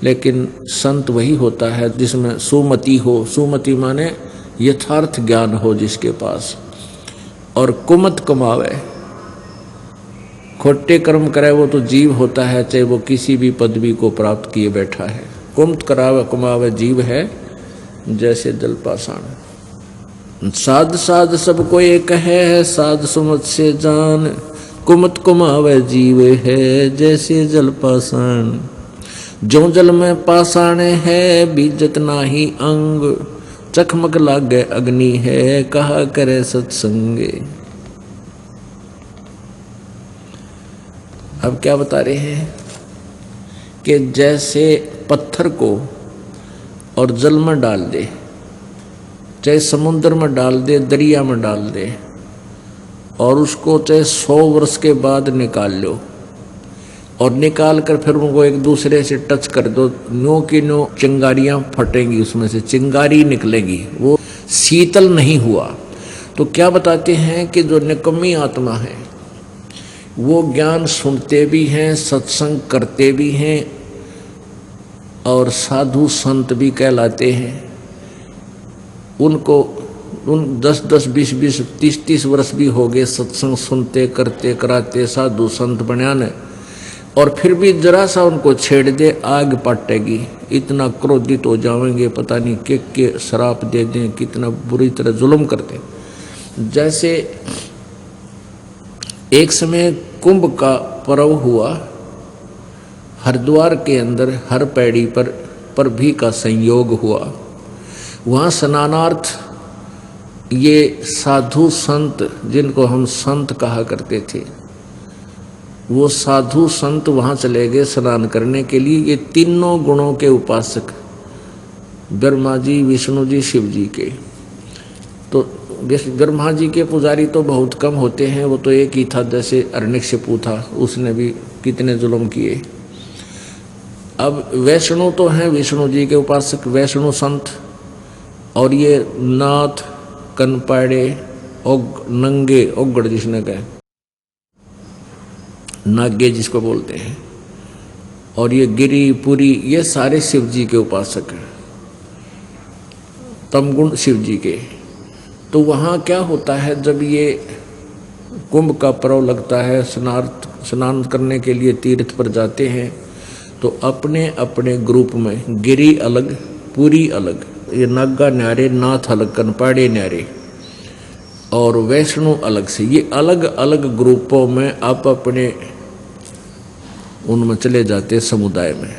लेकिन संत वही होता है जिसमें सुमति हो। सुमति माने यथार्थ ज्ञान हो जिसके पास, और कुमत कमावे, खोटे कर्म करे वो तो जीव होता है, चाहे वो किसी भी पदवी को प्राप्त किए बैठा है। कुमत करावे कुमावे जीव है जैसे जल पाषाण। साध साध सब को एक है साध सुमत से जान, कुमत कुमावे जीव है जैसे जल पाषाण। जो जल में पाषाण है बीजत नाही अंग, चकमक लागे अग्नि है कहा करे सत्संगे। अब क्या बता रहे हैं कि जैसे पत्थर को और जल में डाल दे, चाहे समुद्र में डाल दे, दरिया में डाल दे, और उसको चाहे 100 वर्ष के बाद निकाल लो, और निकाल कर फिर उनको एक दूसरे से टच कर दो, नो की नो चिंगारियां फटेंगी, उसमें से चिंगारी निकलेगी, वो शीतल नहीं हुआ। तो क्या बताते हैं कि जो निकम्मी आत्मा है वो ज्ञान सुनते भी हैं, सत्संग करते भी हैं, और साधु संत भी कहलाते हैं। उनको 10-10, 20-20, 30-30 वर्ष भी हो गए सत्संग सुनते करते कराते साधु संत बनियाने, और फिर भी जरा सा उनको छेड़ दे आग पटेगी, इतना क्रोधित हो जाएंगे, पता नहीं के शराप दे दें, कितना बुरी तरह जुल्म करते। जैसे एक समय कुंभ का पर्व हुआ, हरिद्वार के अंदर हर पैड़ी पर भी का संयोग हुआ। वहाँ स्नानार्थ ये साधु संत, जिनको हम संत कहा करते थे, वो साधु संत वहाँ चले गए स्नान करने के लिए। ये तीनों गुणों के उपासक, ब्रह्मा जी, विष्णु जी, शिव जी के। तो ब्रह्मा जी के पुजारी तो बहुत कम होते हैं, वो तो एक ही था, जैसे हिरण्यकशिपु था, उसने भी कितने जुल्म किए। अब वैष्णु तो हैं विष्णु जी के उपासक, वैष्णु संत, और ये नाथ, कनपाड़े, नंगे, ओगड़ जिसने कहे, नागे जिसको बोलते हैं, और ये गिरी पुरी, ये सारे शिव जी के उपासक हैं, तमगुण शिव जी के। तो वहाँ क्या होता है, जब ये कुंभ का पर्व लगता है, स्नान करने के लिए तीर्थ पर जाते हैं, तो अपने अपने ग्रुप में गिरी अलग, पुरी अलग, ये नागा न्यारे, नाथ अलग, कनपाड़े न्यारे, और वैष्णु अलग से, ये अलग अलग ग्रुपों में आप अपने उनमें चले जाते हैं समुदाय में।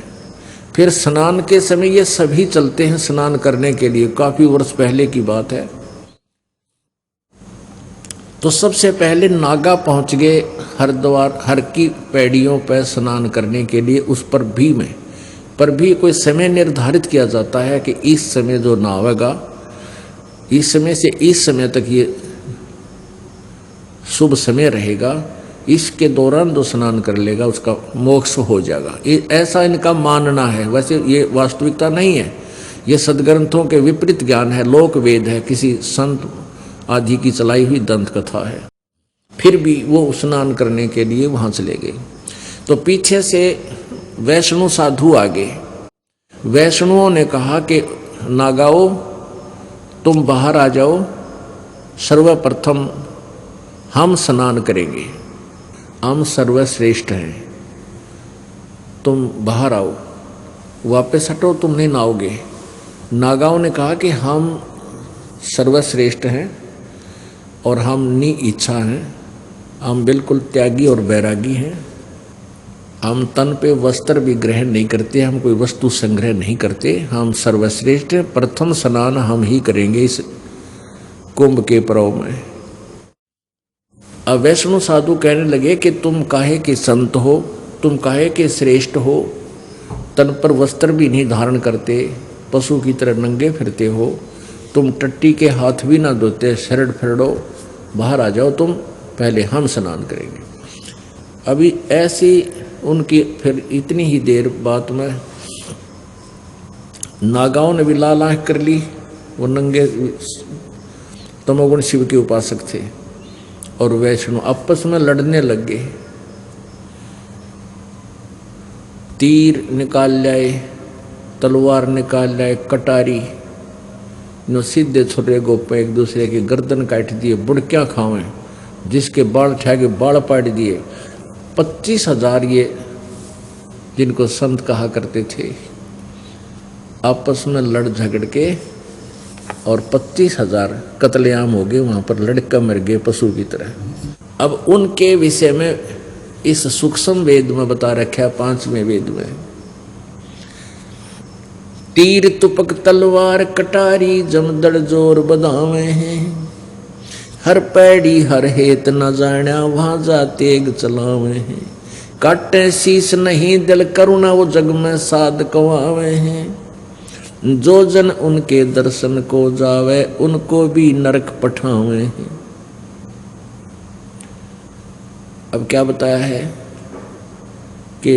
फिर स्नान के समय ये सभी चलते हैं स्नान करने के लिए, काफी वर्ष पहले की बात है। तो सबसे पहले नागा पहुंच गए हरिद्वार, हर की पैड़ियों पर स्नान करने के लिए। उस पर भी कोई समय निर्धारित किया जाता है कि इस समय जो नहावेगा, इस समय से इस समय तक ये शुभ समय रहेगा, इसके दौरान जो स्नान कर लेगा उसका मोक्ष हो जाएगा। ऐसा इनका मानना है। वैसे ये वास्तविकता नहीं है, ये सदग्रंथों के विपरीत ज्ञान है, लोक वेद है, किसी संत आदि की चलाई हुई दंत कथा है। फिर भी वो स्नान करने के लिए वहाँ चले गए। तो पीछे से वैष्णु साधु आगे। वैष्णुओं ने कहा कि नागाओ तुम बाहर आ जाओ, सर्वप्रथम हम स्नान करेंगे, हम सर्वश्रेष्ठ हैं, तुम बाहर आओ, वापस हटो, तुम नहीं नहाओगे। नागाओं ने कहा कि हम सर्वश्रेष्ठ हैं और हम नि इच्छा हैं, हम बिल्कुल त्यागी और बैरागी हैं, हम तन पे वस्त्र भी ग्रहण नहीं करते, हम कोई वस्तु संग्रह नहीं करते, हम सर्वश्रेष्ठ हैं, प्रथम स्नान हम ही करेंगे इस कुंभ के पर्व में। अब वैष्णु साधु कहने लगे कि तुम काहे के संत हो, तुम काहे के श्रेष्ठ हो, तन पर वस्त्र भी नहीं धारण करते, पशु की तरह नंगे फिरते हो, तुम टट्टी के हाथ भी ना धोते, शरण फिरड़ो, बाहर आ जाओ तुम, पहले हम स्नान करेंगे। अभी ऐसी उनकी फिर इतनी ही देर बात में नागाओं ने भी लाल आंख कर ली। वो नंगे तमोगुण शिव के उपासक थे और वैष्णव आपस में लड़ने लग गए। तीर निकाल लाए, तलवार निकाल लाए, कटारी नो सीधे छोटे गोपे एक दूसरे की गर्दन काट दिए, बुड़कियाँ खावें, जिसके बाल उठा के बाल पाट दिए। 25,000 ये जिनको संत कहा करते थे आपस में लड़ झगड़ के और 25,000 कत्लेआम हो गए, वहां पर लड़का मर गए पशु की तरह। अब उनके विषय में इस सूक्ष्म वेद में बता रखा है, 5वें वेद में, तीर तुपक तलवार कटारी जमदड़ जोर बधावे हैं, हर पैड़ी हर हेत न जाण्या वहां जा तेग चलावे हैं, काटे शीस नहीं दिल करुणा वो जग में साध कवावे हैं, जो जन उनके दर्शन को जावे उनको भी नरक पठावे हैं। अब क्या बताया है कि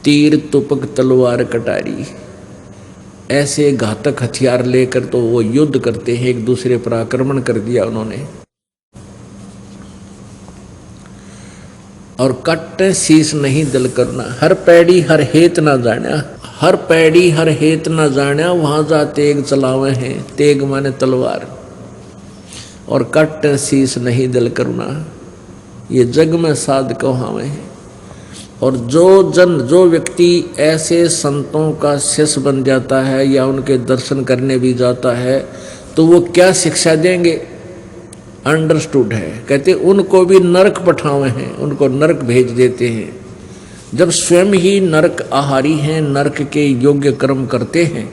तीर तुपक तलवार कटारी ऐसे घातक हथियार लेकर तो वो युद्ध करते हैं, एक दूसरे पर आक्रमण कर दिया उन्होंने। और कट शीश नहीं दिल करना, हर पैड़ी हर हेत ना जाना, हर पैड़ी हर हेत ना जाना वहां जा तेग चलावे हैं, तेग माने तलवार, और कट शीश नहीं दिल करना, ये जग में साध कहावे हैं। और जो व्यक्ति ऐसे संतों का शिष्य बन जाता है या उनके दर्शन करने भी जाता है तो वो क्या शिक्षा देंगे, अंडरस्टूड है। कहते उनको भी नरक पठावे हैं, उनको नरक भेज देते हैं। जब स्वयं ही नरक आहारी हैं, नरक के योग्य कर्म करते हैं,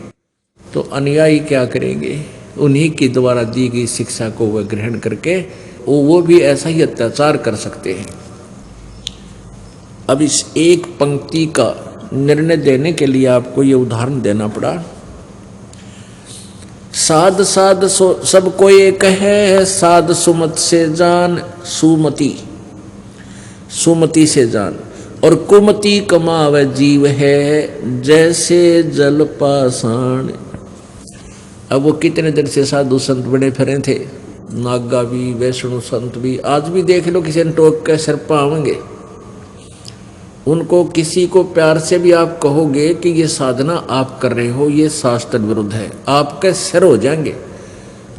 तो अनुयायी क्या करेंगे, उन्हीं की द्वारा दी गई शिक्षा को वह ग्रहण करके वो भी ऐसा ही अत्याचार कर सकते हैं। अब इस एक पंक्ति का निर्णय देने के लिए आपको ये उदाहरण देना पड़ा। साध साध सब को एक है, साध सुमत से जान, सुमति सुमति से जान, और कुमति कमावे जीव है जैसे जल पाषाण। अब वो कितने दिन से साधु संत बने फिरे थे, नागा भी वैष्णु संत भी, आज भी देख लो किसी ने टोक के सिर पावेंगे। उनको किसी को प्यार से भी आप कहोगे कि ये साधना आप कर रहे हो, ये शास्त्र विरुद्ध है, आपके सिर हो जाएंगे,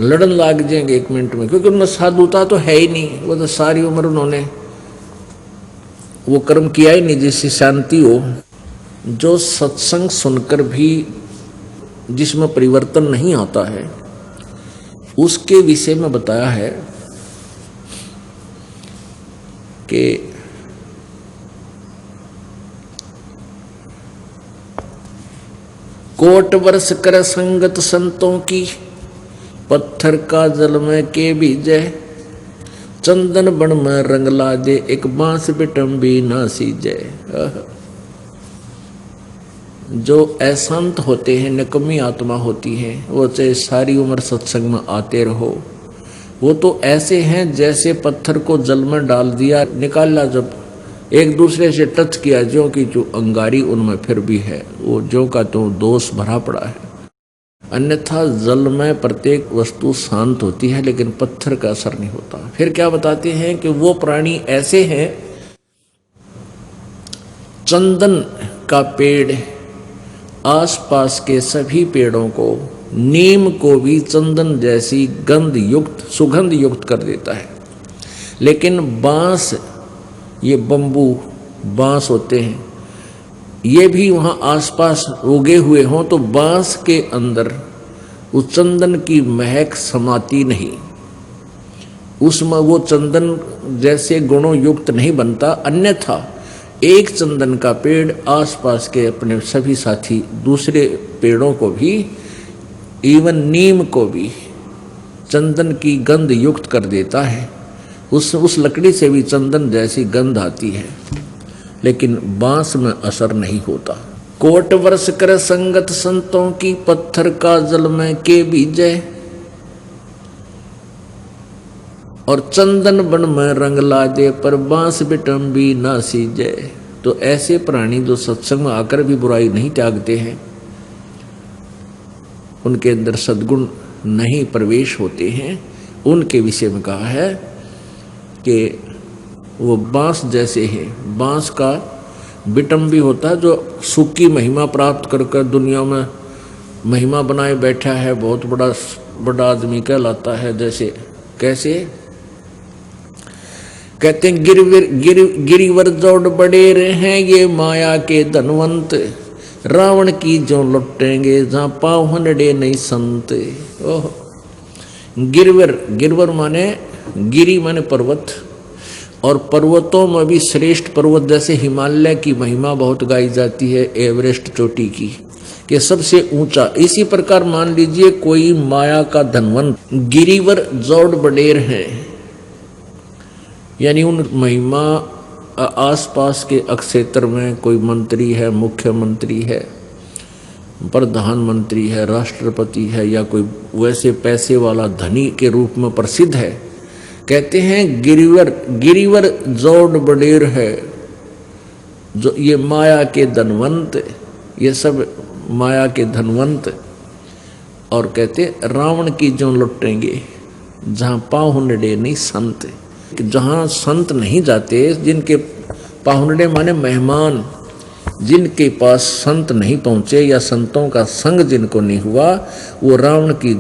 लड़न लाग जाएंगे 1 मिनट में, क्योंकि उनमें साधुता तो है ही नहीं। वो तो सारी उम्र उन्होंने वो कर्म किया ही नहीं जिससे शांति हो। जो सत्संग सुनकर भी जिसमें परिवर्तन नहीं आता है, उसके विषय में बताया है कि कोट वर्ष कर संगत संतों की, पत्थर का जल में के बीजे, चंदन बन में रंग ला दे, एक बांस बिटम भी ना सीजे। जो अशांत होते हैं, निकम्मी आत्मा होती है, वो चाहे सारी उम्र सत्संग में आते रहो, वो तो ऐसे हैं जैसे पत्थर को जल में डाल दिया, निकाला, जब एक दूसरे से टच किया, जो कि जो अंगारी उनमें फिर भी है, वो जो का तो दोष भरा पड़ा है। अन्यथा जल में प्रत्येक वस्तु शांत होती है, लेकिन पत्थर का असर नहीं होता। फिर क्या बताते हैं कि वो प्राणी ऐसे हैं चंदन का पेड़ आसपास के सभी पेड़ों को, नीम को भी चंदन जैसी गंध युक्त, सुगंध युक्त कर देता है। लेकिन बांस, ये बम्बू बांस होते हैं, ये भी वहाँ आसपास उगे हुए हों तो बांस के अंदर उस चंदन की महक समाती नहीं, उसमें वो चंदन जैसे गुणों युक्त नहीं बनता। अन्यथा एक चंदन का पेड़ आसपास के अपने सभी साथी दूसरे पेड़ों को भी, इवन नीम को भी चंदन की गंध युक्त कर देता है। उस लकड़ी से भी चंदन जैसी गंध आती है, लेकिन बांस में असर नहीं होता। कोट वर्ष कर संगत संतों की, पत्थर का जल में के बीजे, और चंदन बन में रंग ला दे, पर बांस बिटम भी ना सीजे। तो ऐसे प्राणी जो सत्संग में आकर भी बुराई नहीं त्यागते हैं, उनके अंदर सद्गुण नहीं प्रवेश होते हैं, उनके विषय में कहा है कि वो बांस जैसे है। बांस का बिटम भी होता है जो सुख की महिमा प्राप्त कर कर दुनिया में महिमा बनाए बैठा है, बहुत बड़ा आदमी कहलाता है। जैसे कैसे कहते हैं, गिरिवर जोड़ बड़े हैं ये माया के धनवंत, रावण की जो लुटेंगे जहाँ पाँव हनड़े नहीं संत। ओह, गिरवर माने गिरी माने पर्वत, और पर्वतों में भी श्रेष्ठ पर्वत जैसे हिमालय की महिमा बहुत गाई जाती है, एवरेस्ट चोटी की, कि सबसे ऊंचा। इसी प्रकार मान लीजिए कोई माया का धनवंत गिरिवर जोड़ बडेर है, यानी उन महिमा आसपास के क्षेत्र में कोई मंत्री है, मुख्यमंत्री है, प्रधानमंत्री है, राष्ट्रपति है, या कोई वैसे पैसे वाला धनी के रूप में प्रसिद्ध है। कहते हैं गिरिवर जोड़ बडेर है, जो ये माया के धनवंत, ये सब माया के धनवंत। और कहते रावण की जो लुटेंगे जहाँ पाहुंडे नहीं संत, जहाँ संत नहीं जाते, जिनके पाहुंडे माने मेहमान, जिनके पास संत नहीं पहुँचे या संतों का संग जिनको नहीं हुआ, वो रावण की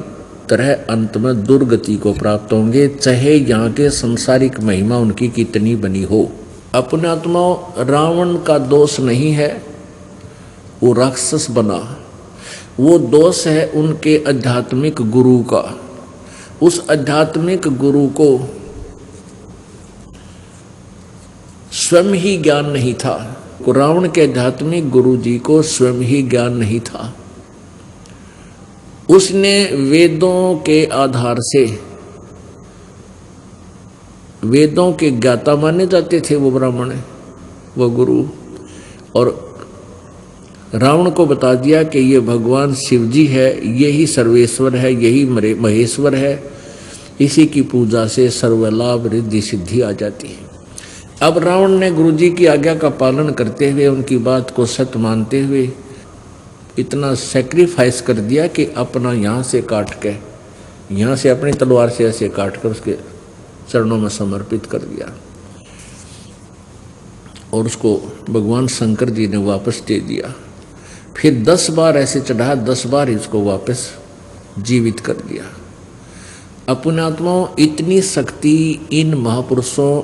तरह अंत में दुर्गति को प्राप्त होंगे, चाहे यहाँ के संसारिक महिमा उनकी कितनी बनी हो। अपने आत्माओं, रावण का दोष नहीं है वो राक्षस बना, वो दोष है उनके आध्यात्मिक गुरु का। उस आध्यात्मिक गुरु को स्वयं ही ज्ञान नहीं था, रावण के आध्यात्मिक गुरु जी को स्वयं ही ज्ञान नहीं था। उसने वेदों के आधार से, वेदों के ज्ञाता माने जाते थे वो ब्राह्मण, वो गुरु, और रावण को बता दिया कि ये भगवान शिव जी है, यही सर्वेश्वर है, यही महेश्वर है, इसी की पूजा से सर्वलाभ रिद्धि सिद्धि आ जाती है। अब रावण ने गुरु जी की आज्ञा का पालन करते हुए, उनकी बात को सत्य मानते हुए इतना सैक्रिफाइस कर दिया कि अपना यहाँ से काट के, यहाँ से अपनी तलवार से ऐसे काट कर उसके चरणों में समर्पित कर दिया, और उसको भगवान शंकर जी ने वापस दे दिया। फिर 10 बार ऐसे चढ़ा, 10 बार इसको वापस जीवित कर दिया। अपने आत्माओं, इतनी शक्ति इन महापुरुषों,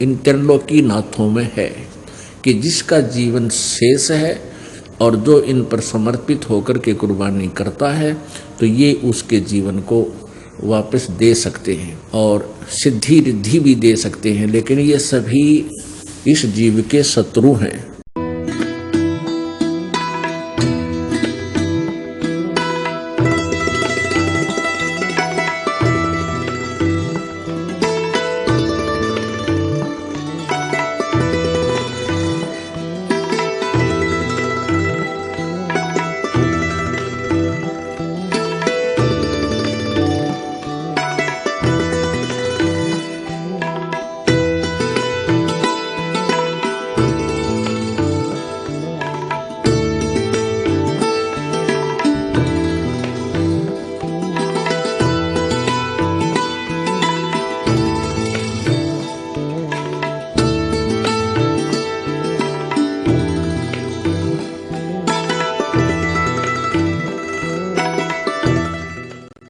इन त्रिलोकी नाथों में है कि जिसका जीवन शेष है और जो इन पर समर्पित होकर के कुर्बानी करता है, तो ये उसके जीवन को वापस दे सकते हैं और सिद्धि रिद्धि भी दे सकते हैं। लेकिन ये सभी इस जीव के शत्रु हैं।